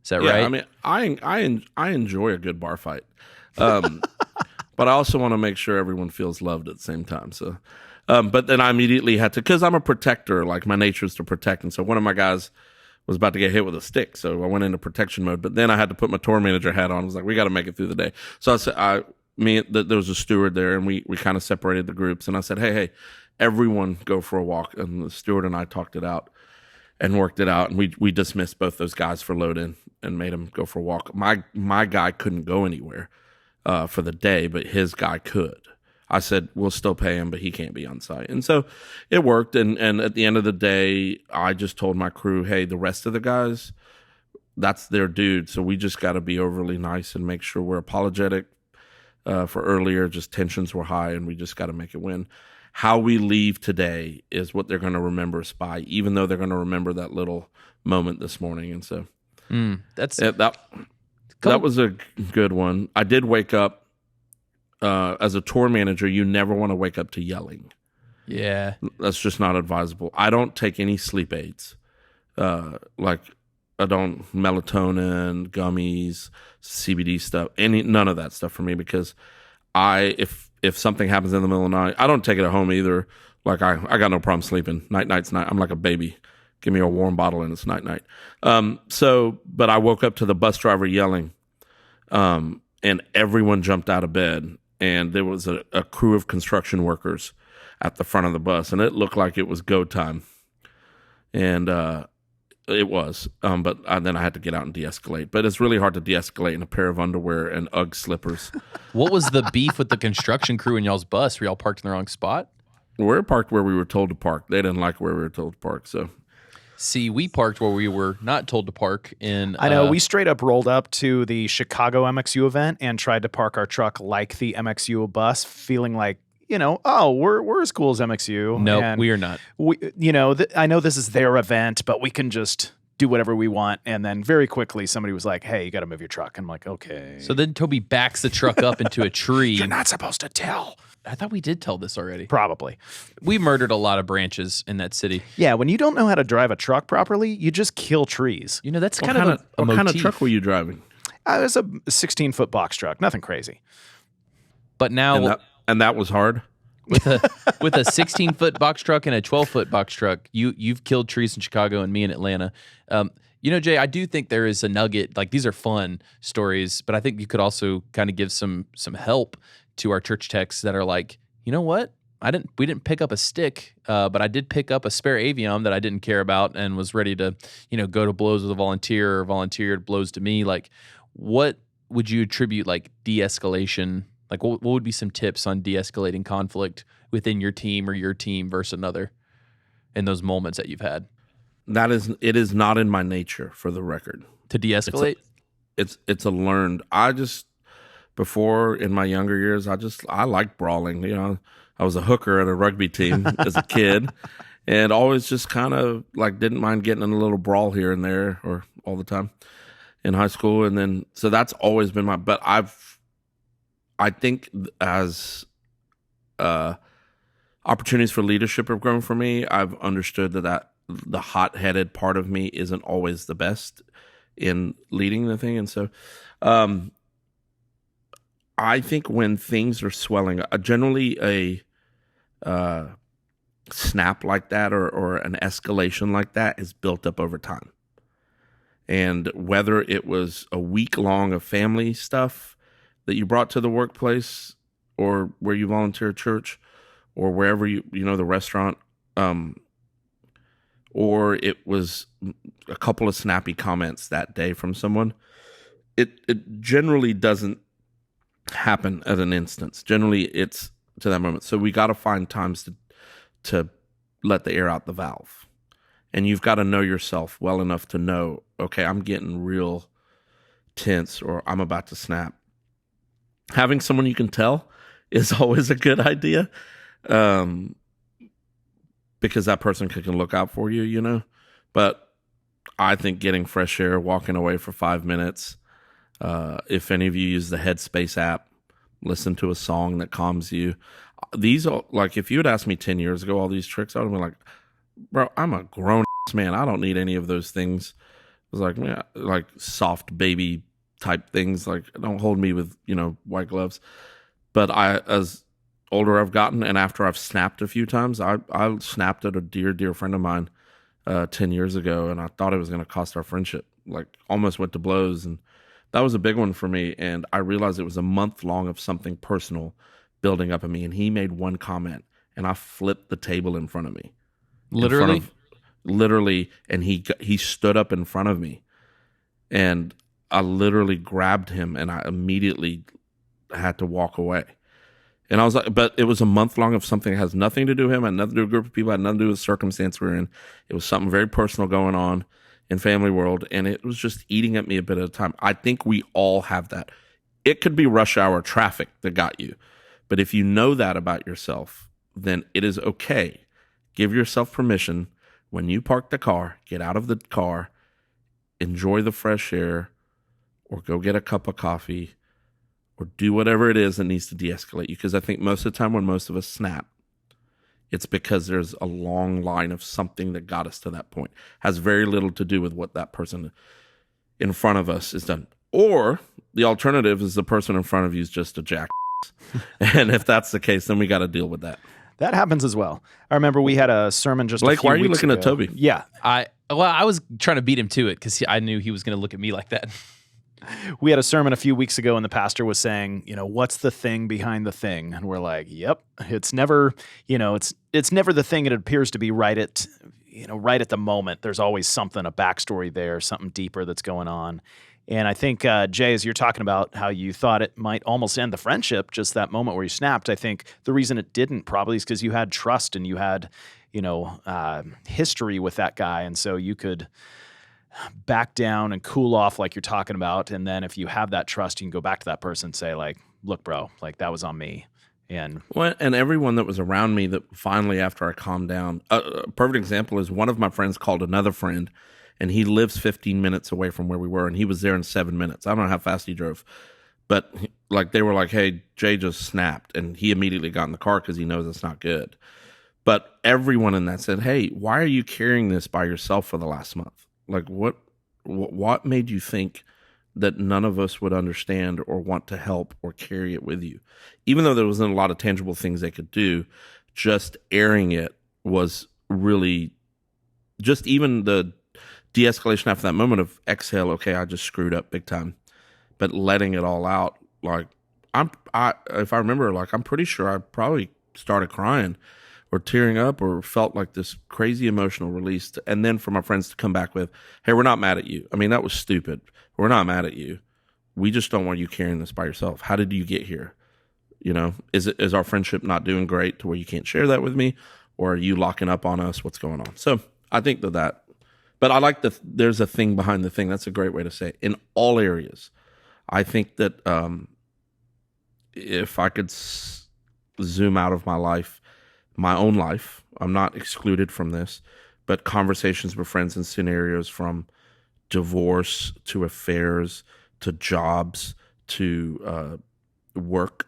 Is that right? I mean, I enjoy a good bar fight. But I also want to make sure everyone feels loved at the same time. So, but then I immediately had to, because I'm a protector, like my nature is to protect. And so one of my guys was about to get hit with a stick. So I went into protection mode, but then I had to put my tour manager hat on. I was like, we got to make it through the day. So I said, there was a steward there, and we kind of separated the groups. And I said, hey, everyone go for a walk. And the steward and I talked it out and worked it out. And we dismissed both those guys for load in and made them go for a walk. My guy couldn't go anywhere for the day, but his guy could. I said, we'll still pay him, but he can't be on site. And so it worked. And at the end of the day, I just told my crew, hey, the rest of the guys, that's their dude. So we just got to be overly nice and make sure we're apologetic for earlier. Just tensions were high, and we just got to make it win. How we leave today is what they're going to remember us by, even though they're going to remember that little moment this morning. And so that was a good one. I did wake up. As a tour manager, you never want to wake up to yelling. Yeah. That's just not advisable. I don't take any sleep aids. Like I don't melatonin, gummies, CBD stuff, none of that stuff for me, because if something happens in the middle of the night, I don't take it at home either. Like I got no problem sleeping. Night's night. I'm like a baby. Give me a warm bottle and it's night. But I woke up to the bus driver yelling, and everyone jumped out of bed. And there was a crew of construction workers at the front of the bus, and it looked like it was go time. And it was. But then I had to get out and de-escalate. But it's really hard to de-escalate in a pair of underwear and Ugg slippers. What was the beef with the construction crew in y'all's bus? Were y'all parked in the wrong spot? We're parked where we were told to park. They didn't like where we were told to park, so... See, we parked where we were not told to park in... I know, we straight up rolled up to the Chicago MxU event and tried to park our truck like the MxU bus, feeling like, we're as cool as MxU. No, we are not. I know this is their event, but we can just do whatever we want. And then very quickly, somebody was like, hey, you got to move your truck. I'm like, okay. So then Toby backs the truck up into a tree. You're not supposed to tell. I thought we did tell this already. Probably. We murdered a lot of branches in that city. Yeah, when you don't know how to drive a truck properly, you just kill trees. That's what kind of a What kind of motif. truck were you driving? It was a 16-foot box truck. Nothing crazy. But now... And that was hard? With a 16-foot box truck and a 12-foot box truck, you've killed trees in Chicago and me in Atlanta. Jay, I do think there is a nugget. Like, these are fun stories, but I think you could also kind of give some help to our church techs that are like, you know what? We didn't pick up a stick, but I did pick up a spare Aviom that I didn't care about and was ready to, go to blows with a volunteer or volunteer blows to me. Like, what would you attribute like de-escalation? Like, what would be some tips on de-escalating conflict within your team or your team versus another in those moments that you've had? It is not in my nature, for the record. To de-escalate? It's a learned. Before, in my younger years, I liked brawling. I was a hooker at a rugby team as a kid, and always just kind of like didn't mind getting in a little brawl here and there, or all the time in high school. And then, so that's always been but I think as opportunities for leadership have grown for me, I've understood that the hot-headed part of me isn't always the best. in leading the thing. And so I think when things are swelling, generally a snap like that or an escalation like that is built up over time. And whether it was a week long of family stuff that you brought to the workplace or where you volunteer at church or wherever the restaurant, or it was a couple of snappy comments that day from someone, it generally doesn't happen at an instance. Generally, it's to that moment. So we got to find times to let the air out the valve. And you've got to know yourself well enough to know, okay, I'm getting real tense or I'm about to snap. Having someone you can tell is always a good idea, because that person can look out for you, But I think getting fresh air, walking away for 5 minutes, if any of you use the Headspace app, listen to a song that calms you. These are, like, if you had asked me 10 years ago all these tricks, I would have been like, bro, I'm a grown man. I don't need any of those things. It was like, man, like soft baby type things. Like, don't hold me with, white gloves. But as older I've gotten, and after I've snapped a few times, I snapped at a dear friend of mine 10 years ago, and I thought it was going to cost our friendship. Like, almost went to blows, and that was a big one for me. And I realized it was a month long of something personal building up in me. And he made one comment, and I flipped the table in front of me. Literally, and he stood up in front of me, and I literally grabbed him, and I immediately had to walk away. And I was like, but it was a month long of something that has nothing to do with him, had nothing to do with a group of people, had nothing to do with the circumstance we're in. It was something very personal going on in family world, and it was just eating at me a bit at a time. I think we all have that. It could be rush hour traffic that got you, but if you know that about yourself, then it is okay. Give yourself permission. When you park the car, get out of the car, enjoy the fresh air, or go get a cup of coffee, or do whatever it is that needs to de-escalate you. Because I think most of the time when most of us snap, it's because there's a long line of something that got us to that point. Has very little to do with what that person in front of us has done. Or the alternative is the person in front of you is just a jackass. And if that's the case, then we got to deal with that. That happens as well. I remember we had a sermon just Blake, a few why are you weeks looking ago. at Toby? Yeah. I was trying to beat him to it because I knew he was going to look at me like that. We had a sermon a few weeks ago, and the pastor was saying, what's the thing behind the thing? And we're like, yep, it's never, it's never the thing it appears to be right at the moment. There's always something, a backstory there, something deeper that's going on. And I think, Jay, as you're talking about how you thought it might almost end the friendship, just that moment where you snapped, I think the reason it didn't probably is because you had trust and you had, history with that guy. And so you could back down and cool off like you're talking about. And then if you have that trust, you can go back to that person and say, like, look, bro, like that was on me. And everyone that was around me that finally, after I calmed down, a perfect example is one of my friends called another friend, and he lives 15 minutes away from where we were, and he was there in 7 minutes. I don't know how fast he drove, but like they were like, hey, Jay just snapped, and he immediately got in the car because he knows it's not good. But everyone in that said, hey, why are you carrying this by yourself for the last month? Like, what made you think that none of us would understand or want to help or carry it with you? Even though there wasn't a lot of tangible things they could do, just airing it was really just even the de-escalation after that moment of exhale. Okay, I just screwed up big time, but letting it all out. Like if I remember, like I'm pretty sure I probably started crying or tearing up or felt like this crazy emotional release. And then for my friends to come back with, hey, we're not mad at you. I mean, that was stupid. We're not mad at you. We just don't want you carrying this by yourself. How did you get here? Is our friendship not doing great to where you can't share that with me? Or are you locking up on us? What's going on? So I think that, but I like there's a thing behind the thing. That's a great way to say it. In all areas, I think that if I could zoom out of my life, my own life, I'm not excluded from this, but conversations with friends in scenarios from divorce to affairs to jobs to work,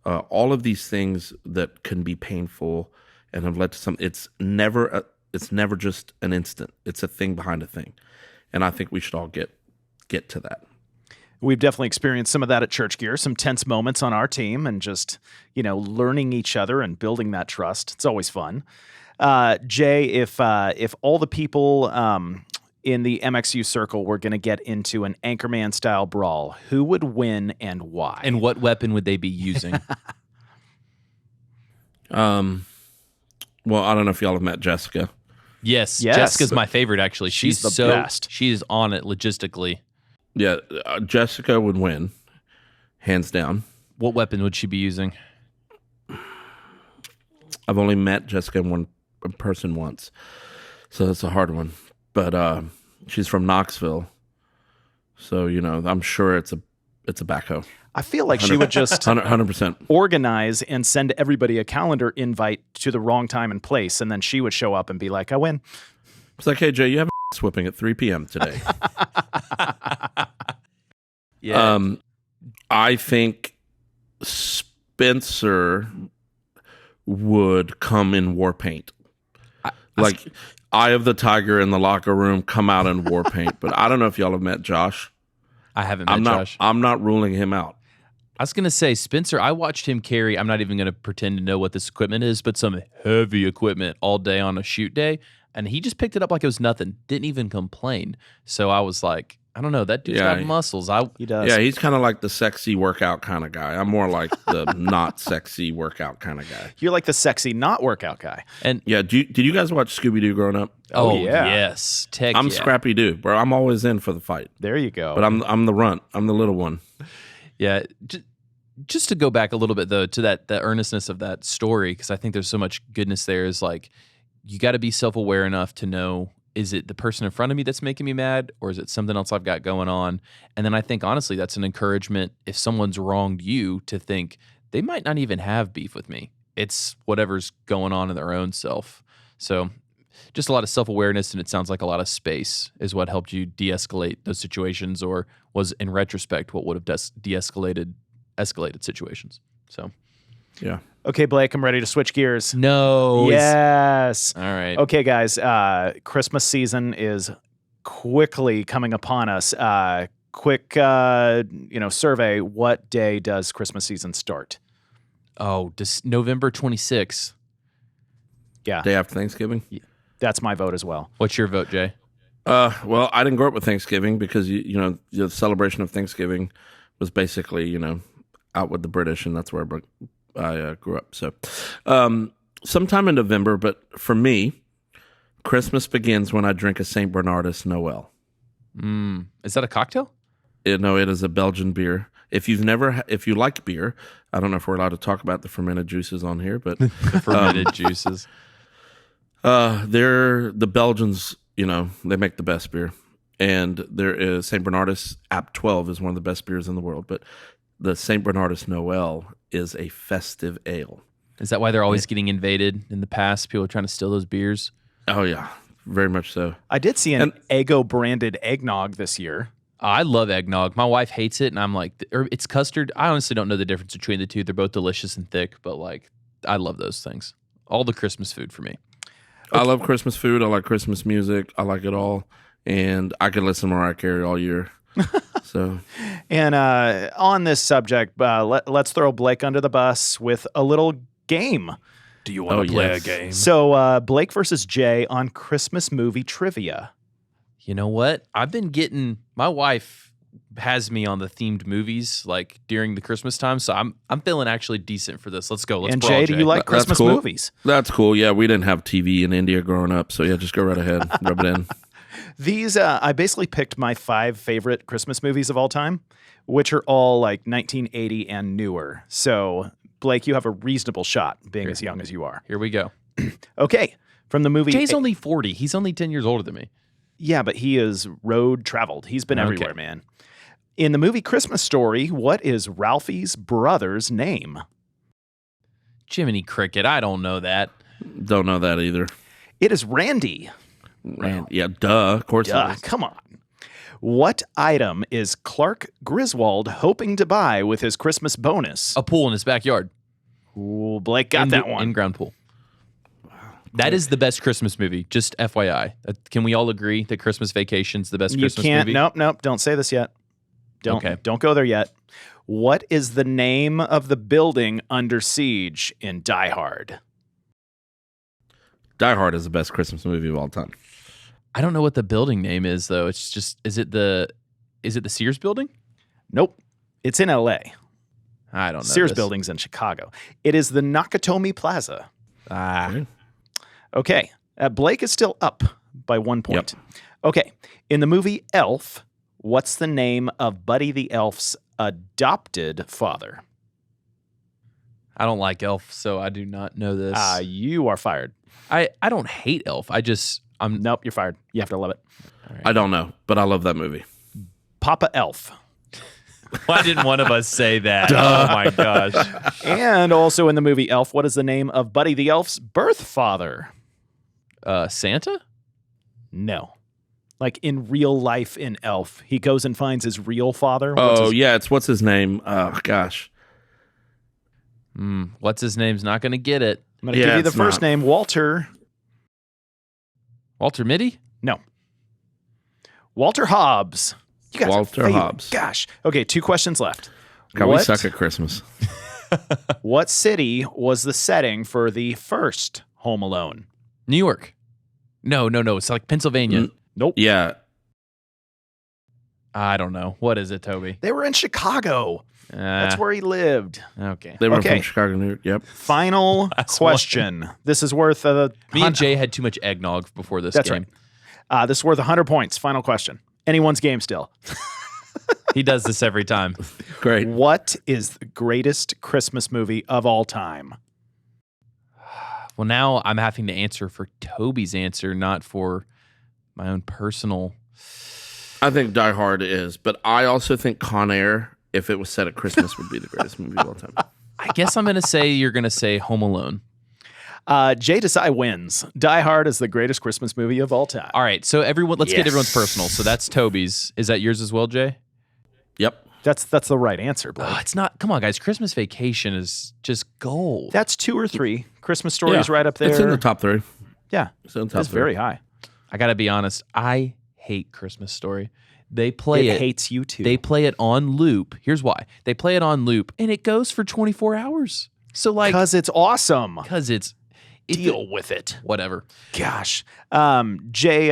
all of these things that can be painful and have led to some. It's never just an instant. It's a thing behind a thing, and I think we should all get get to that. We've definitely experienced some of that at Church Gear, some tense moments on our team and just, learning each other and building that trust. It's always fun. Jay, if all the people in the MxU circle were going to get into an Anchorman style brawl, who would win and why? And what weapon would they be using? Well, I don't know if y'all have met Jessica. Yes. Jessica's my favorite, actually. She's the best. She is on it logistically. Yeah, Jessica would win, hands down. What weapon would she be using? I've only met Jessica in person once, so that's a hard one. But she's from Knoxville, so I'm sure it's a backhoe. I feel like she would just 100%. organize and send everybody a calendar invite to the wrong time and place, and then she would show up and be like, "I win." It's like, "Hey Jay, you have a whipping at 3 p.m. today." Yeah. I think Spencer would come in war paint. Like Eye of the Tiger in the locker room, come out in war paint. But I don't know if y'all have met Josh. I haven't met Josh. I'm not ruling him out. I was going to say, Spencer, I watched him carry, I'm not even going to pretend to know what this equipment is, but some heavy equipment all day on a shoot day. And he just picked it up like it was nothing. Didn't even complain. So I was like, I don't know. That dude's got muscles. He does. Yeah, he's kind of like the sexy workout kind of guy. I'm more like the not sexy workout kind of guy. You're like the sexy, not workout guy. And yeah, did you guys watch Scooby-Doo growing up? Oh, yeah. yes. I'm Scrappy Doo, bro. I'm always in for the fight. There you go. But I'm the runt. I'm the little one. Yeah. Just to go back a little bit, though, to the earnestness of that story, because I think there's so much goodness there, is like, you got to be self-aware enough to know, is it the person in front of me that's making me mad, or is it something else I've got going on? And then I think, honestly, that's an encouragement if someone's wronged you to think they might not even have beef with me. It's whatever's going on in their own self. So just a lot of self-awareness, and it sounds like a lot of space is what helped you de-escalate those situations, or was, in retrospect, what would have escalated situations. So, yeah. Okay, Blake, I'm ready to switch gears. No. Yes. All right. Okay, guys. Christmas season is quickly coming upon us. Quick, survey. What day does Christmas season start? Oh, November 26th. Yeah. Day after Thanksgiving? Yeah. That's my vote as well. What's your vote, Jay? Well, I didn't grow up with Thanksgiving because, the celebration of Thanksgiving was basically, out with the British, and that's where I grew up. So sometime in November, but for me, Christmas begins when I drink a St. Bernardus Noel. Is that a cocktail? No, it is a Belgian beer. If you like beer, I don't know if we're allowed to talk about the fermented juices on here, but The fermented juices. The Belgians, they make the best beer. And there is St. Bernardus App 12 is one of the best beers in the world, but the St. Bernardus Noel is a festive ale. Is that why they're always getting invaded in the past? People are trying to steal those beers? Oh, yeah. Very much so. I did see an Eggo-branded eggnog this year. I love eggnog. My wife hates it, and I'm like, it's custard. I honestly don't know the difference between the two. They're both delicious and thick, but I love those things. All the Christmas food for me. Okay. I love Christmas food. I like Christmas music. I like it all. And I could listen to Mariah Carey all year. So, and on this subject, let's throw Blake under the bus with a little game. Do you want to play a game? So, Blake versus Jay on Christmas movie trivia. You know what? My wife has me on the themed movies during the Christmas time, so I'm feeling actually decent for this. Let's go. Let's and brawl, Jay, do you like Christmas cool. movies? That's cool. Yeah, we didn't have TV in India growing up, so yeah, just go right ahead, rub it in. These, I basically picked my 5 favorite Christmas movies of all time, which are all 1980 and newer. So, Blake, you have a reasonable shot being as young as you are. Here we go. Okay. From the movie... Jay's only 40. He's only 10 years older than me. Yeah, but he is road traveled. He's been everywhere, man. In the movie Christmas Story, what is Ralphie's brother's name? Jiminy Cricket. I don't know that. Don't know that either. It is Randy. Yeah, duh. Of course it is. Come on. What item is Clark Griswold hoping to buy with his Christmas bonus? A pool in his backyard. Ooh, Blake got that one. In-ground pool. That is the best Christmas movie. Just FYI. Can we all agree that Christmas Vacation's the best You Christmas can't. movie? Nope. Don't say this yet. Don't go there yet. What is the name of the building under siege in Die Hard? Die Hard is the best Christmas movie of all time. I don't know what the building name is though. It's just is it the Sears building? Nope. It's in L.A. I don't know. Sears building's in Chicago. It is the Nakatomi Plaza. Okay. Blake is still up by 1 point. Yep. Okay. In the movie Elf, what's the name of Buddy the Elf's adopted father? I don't like Elf, so I do not know this. You are fired. I don't hate Elf. Nope, you're fired. You have to love it. Right. I don't know, but I love that movie. Papa Elf. Why didn't one of us say that? Oh my gosh. And also in the movie Elf, what is the name of Buddy the Elf's birth father? Santa? No. Like in real life in Elf, he goes and finds his real father. What's his name? Oh, gosh. What's his name's not going to get it. I'm going to give you the first name, Walter. Walter Mitty? No. Walter Hobbs. You guys Walter Hobbs. Gosh. Okay, 2 questions left. God, we suck at Christmas. What city was the setting for the first Home Alone? New York. No. It's like Pennsylvania. Nope. Yeah. I don't know. What is it, Toby? They were in Chicago. That's where he lived. Okay. They were from Chicago, New York. Yep. Final question. This is worth Me and Jay had too much eggnog before this game. That's right. This is worth 100 points. Final question. Anyone's game still. He does this every time. Great. What is the greatest Christmas movie of all time? Well, now I'm having to answer for Toby's answer, not for my own personal. I think Die Hard is, but I also think Con Air, if it was set at Christmas, would be the greatest movie of all time. I guess I'm going to say you're going to say Home Alone. Jay Desai wins. Die Hard is the greatest Christmas movie of all time. All right, so let's get everyone's personal. So that's Toby's. Is that yours as well, Jay? Yep. That's the right answer, Blake. Oh, it's not. Come on, guys. Christmas Vacation is just gold. That's 2 or 3. Christmas Story's right up there. It's in the top 3. Yeah. It's in the top 3. very high. I got to be honest. I hate Christmas Story. They play it hates you too. They play it on loop. Here's why. They play it on loop, and it goes for 24 hours. So like, because it's awesome. Because deal with it. Whatever. Gosh. Jay,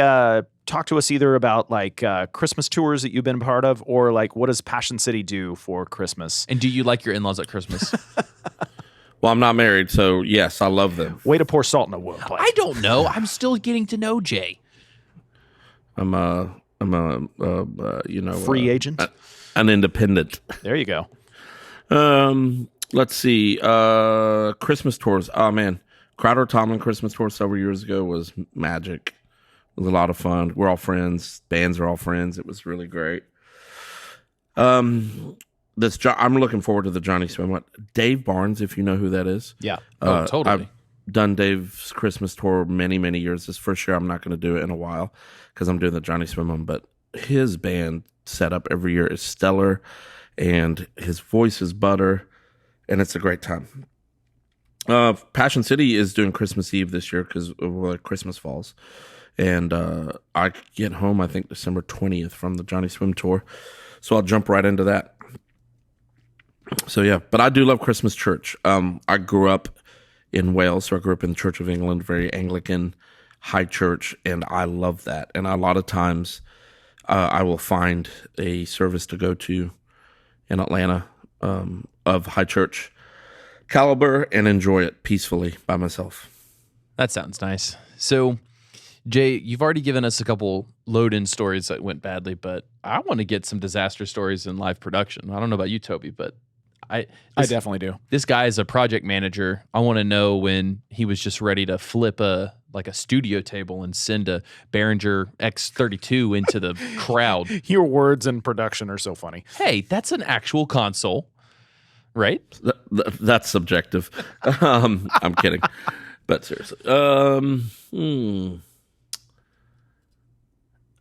talk to us either about like Christmas tours that you've been a part of, or like what does Passion City do for Christmas? And do you like your in-laws at Christmas? Well, I'm not married, so yes, I love them. Way to pour salt in a wound, Blake. I don't know. I'm still getting to know Jay. I'm a free agent, an independent. There you go. Let's see. Christmas tours. Oh man, Crowder Tomlin Christmas tour several years ago was magic. It was a lot of fun. We're all friends. Bands are all friends. It was really great. I'm looking forward to the Johnny Swim one. Dave Barnes, if you know who that is. Yeah. Totally. I've done Dave's Christmas tour many years. This first year I'm not going to do it in a while because I'm doing the Johnny Swim one. But his band setup every year is stellar, and his voice is butter, and it's a great time. Passion City is doing Christmas Eve this year because of Christmas falls. And I get home, I think, December 20th from the Johnny Swim tour. So I'll jump right into that. So, yeah. But I do love Christmas church. I grew up in Wales, so I grew up in the Church of England, very Anglican, high church, and I love that. And a lot of times I will find a service to go to in Atlanta of high church caliber and enjoy it peacefully by myself. That sounds nice. So, Jay, you've already given us a couple load-in stories that went badly, but I want to get some disaster stories in live production. I don't know about you, Toby, but I definitely do. This guy is a project manager. I want to know when he was just ready to flip a studio table and send a Behringer X32 into the crowd. Your words in production are so funny. Hey, that's an actual console, right? That's subjective. I'm kidding. But seriously.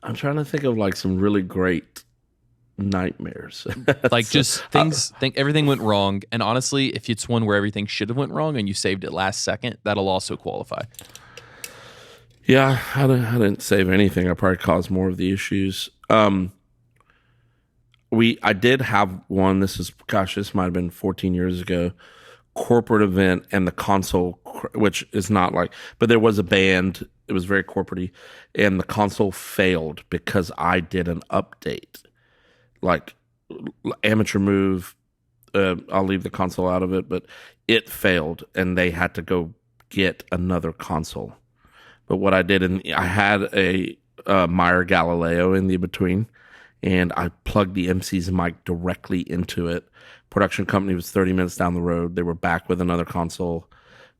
I'm trying to think of like some really great nightmares. Like just everything went wrong. And honestly, if it's one where everything should have went wrong and you saved it last second, that'll also qualify. Yeah, I didn't save anything. I probably caused more of the issues. I did have one. This might have been 14 years ago. Corporate event and the console, which is not like, but there was a band. It was very corporate-y, and the console failed because I did an update. Like amateur move, I'll leave the console out of it, but it failed, and they had to go get another console. But what I did, and I had a Meyer Galileo in the between, and I plugged the MC's mic directly into it. Production company was 30 minutes down the road. They were back with another console.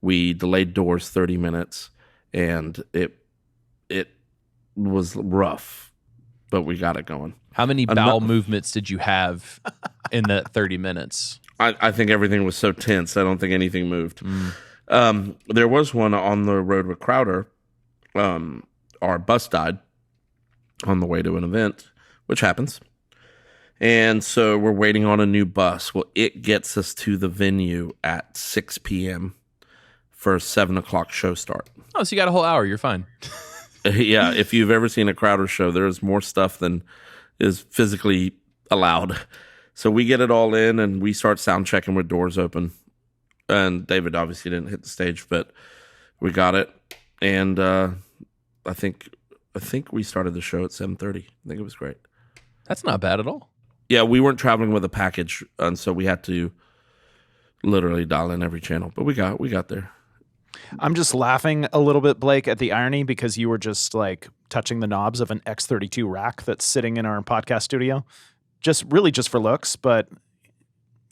We delayed doors 30 minutes, and it was rough, but we got it going. How many bowel movements did you have in that 30 minutes? I think everything was so tense. I don't think anything moved. There was one on the road with Crowder. Our bus died on the way to an event, which happens. And so we're waiting on a new bus. Well, it gets us to the venue at 6 p.m. for a 7 o'clock show start. Oh, so you got a whole hour. You're fine. Yeah, if you've ever seen a Crowder show, there's more stuff than is physically allowed. So we get it all in, and we start sound checking with doors open. And David obviously didn't hit the stage, but we got it. And I think we started the show at 7:30. I think it was great. That's not bad at all. Yeah, we weren't traveling with a package, and so we had to literally dial in every channel. But we got there. I'm just laughing a little bit, Blake, at the irony because you were just like touching the knobs of an X32 rack that's sitting in our podcast studio, just for looks. But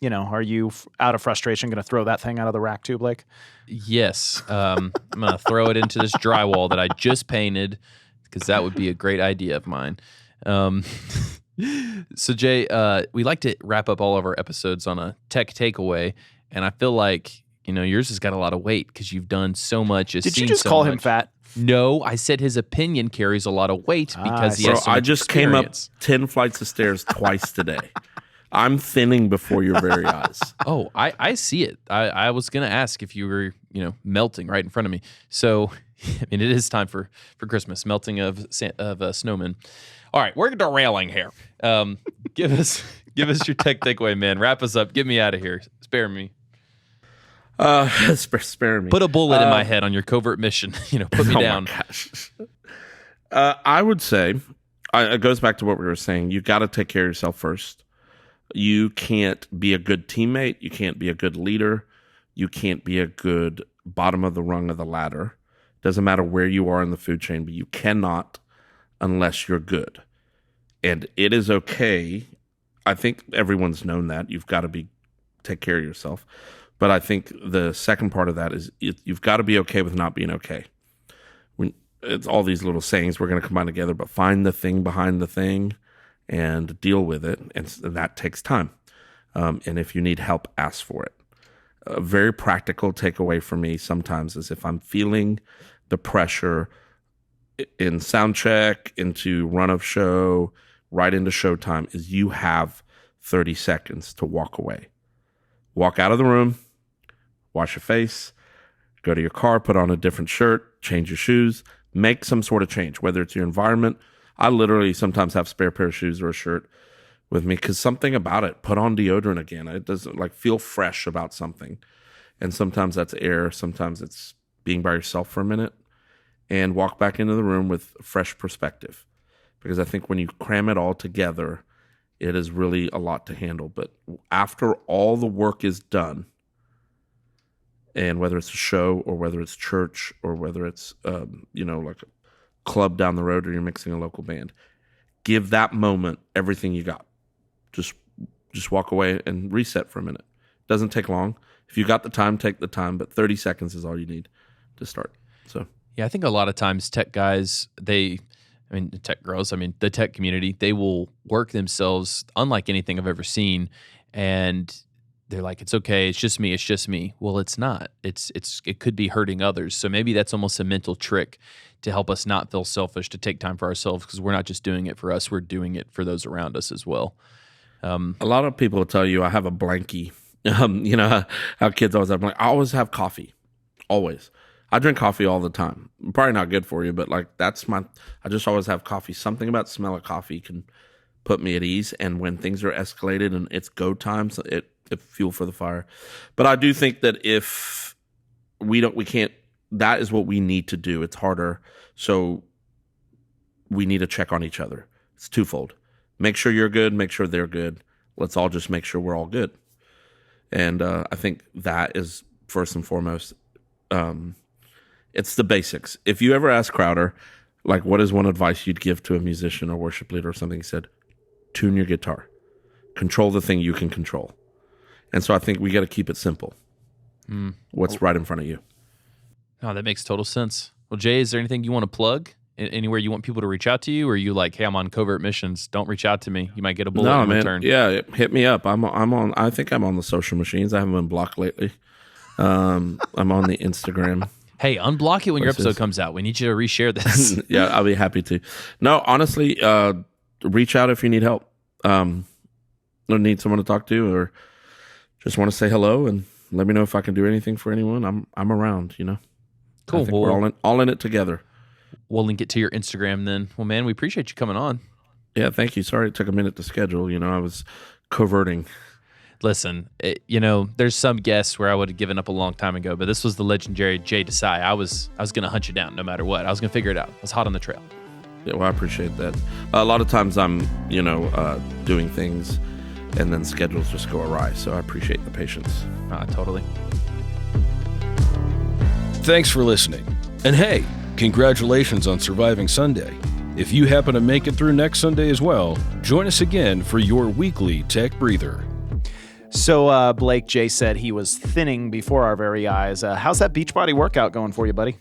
you know, are you out of frustration going to throw that thing out of the rack too, Blake? Yes, I'm going to throw it into this drywall that I just painted because that would be a great idea of mine. So Jay, we like to wrap up all of our episodes on a tech takeaway, and I feel like yours has got a lot of weight because you've done so much. Did you just call him fat? No, I said his opinion carries a lot of weight because he has so much I just came up experience. 10 flights of stairs twice today. I'm thinning before your very eyes. Oh, I see it. I was going to ask if you were, melting right in front of me. So, I mean, it is time for Christmas, melting of snowmen. All right, we're derailing here. Give us your tech takeaway, man. Wrap us up. Get me out of here. Spare me. Spare me. Put a bullet in my head on your covert mission. Put me down. My gosh. I would say it goes back to what we were saying. You got to take care of yourself first. You can't be a good teammate. You can't be a good leader. You can't be a good bottom of the rung of the ladder. Doesn't matter where you are in the food chain, but you cannot unless you're good. And it is okay. I think everyone's known that. You've got to take care of yourself. But I think the second part of that is you've got to be okay with not being okay. It's all these little sayings we're going to combine together, but find the thing behind the thing and deal with it. And that takes time. And if you need help, ask for it. A very practical takeaway for me sometimes is if I'm feeling the pressure in sound check, into run of show, right into showtime, is you have 30 seconds to walk away. Walk out of the room, wash your face, go to your car, put on a different shirt, change your shoes, make some sort of change, whether it's your environment. I literally sometimes have spare pair of shoes or a shirt with me because something about it, put on deodorant again. It doesn't feel fresh about something. And sometimes that's air. Sometimes it's being by yourself for a minute and walk back into the room with a fresh perspective. Because I think when you cram it all together, it is really a lot to handle. But after all the work is done, and whether it's a show or whether it's church or whether it's, like a club down the road or you're mixing a local band, give that moment everything you got. Just walk away and reset for a minute. Doesn't take long. If you got the time, take the time, but 30 seconds is all you need to start. So, yeah, I think a lot of times tech guys, tech girls, the tech community, they will work themselves unlike anything I've ever seen. And they're like, it's okay. It's just me. Well, it's not. It could be hurting others. So maybe that's almost a mental trick to help us not feel selfish, to take time for ourselves, because we're not just doing it for us. We're doing it for those around us as well. A lot of people will tell you I have a blankie. How kids always have, I always have coffee. Always. I drink coffee all the time. Probably not good for you, but like I just always have coffee. Something about the smell of coffee can put me at ease. And when things are escalated and it's go time, so it fuel for the fire. But I do think that if we can't, that is what we need to do. It's harder. So we need to check on each other. It's twofold. Make sure you're good, make sure they're good. Let's all just make sure we're all good. And I think that is first and foremost. It's the basics. If you ever ask Crowder, like, what is one advice you'd give to a musician or worship leader or something, he said, tune your guitar. Control the thing you can control. And so I think we got to keep it simple. What's right in front of you. Oh, that makes total sense. Well, Jay, is there anything you want to plug? Anywhere you want people to reach out to you? Or are you like, hey, I'm on covert missions. Don't reach out to me. You might get a bullet in return. Yeah, hit me up. I'm on. I think I'm on the social machines. I haven't been blocked lately. I'm on the Instagram. Hey, unblock it when your episode comes out. We need you to reshare this. Yeah, I'll be happy to. No, honestly, reach out if you need help. Need someone to talk to, or just want to say hello and let me know if I can do anything for anyone. I'm around. Cool. I think we're all in it together. We'll link it to your Instagram then. Well, man, we appreciate you coming on. Yeah, thank you. Sorry it took a minute to schedule. I was coverting. Listen, there's some guests where I would have given up a long time ago, but this was the legendary Jay Desai. I was going to hunt you down no matter what. I was going to figure it out. I was hot on the trail. Yeah, well, I appreciate that. A lot of times I'm, doing things and then schedules just go awry. So I appreciate the patience. Totally. Thanks for listening. And hey, congratulations on surviving Sunday. If you happen to make it through next Sunday as well, join us again for your weekly Tech Breather. So, Blake, Jay said he was thinning before our very eyes. How's that Beachbody workout going for you, buddy?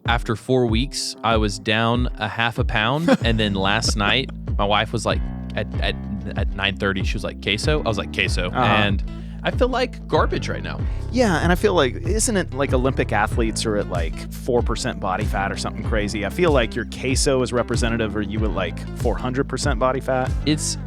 After 4 weeks, I was down a half a pound. And then last night, my wife was like, at 9:30, she was like, queso? I was like, queso. And I feel like garbage right now. Yeah, and I feel like, isn't it like Olympic athletes are at like 4% body fat or something crazy? I feel like your queso is representative, or you at like 400% body fat. It's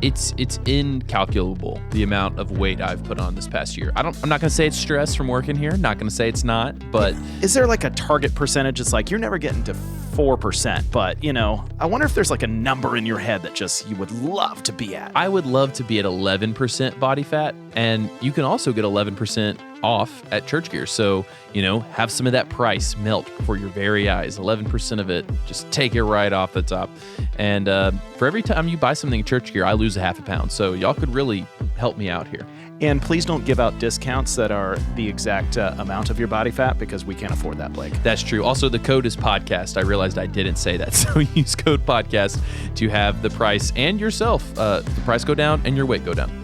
incalculable, the amount of weight I've put on this past year. I'm not going to say it's stress from working here. Not going to say it's not, but... Is there like a target percentage? It's like, you're never getting to 4%, but I wonder if there's like a number in your head that just you would love to be at. I would love to be at 11% body fat, and you can also get 11% off at Church Gear. So, have some of that price melt before your very eyes. 11% of it, just take it right off the top. And for every time you buy something at Church Gear, I lose a half a pound. So y'all could really help me out here. And please don't give out discounts that are the exact amount of your body fat, because we can't afford that, Blake. That's true. Also, the code is podcast. I realized I didn't say that. So use code podcast to have the price and yourself, the price go down and your weight go down.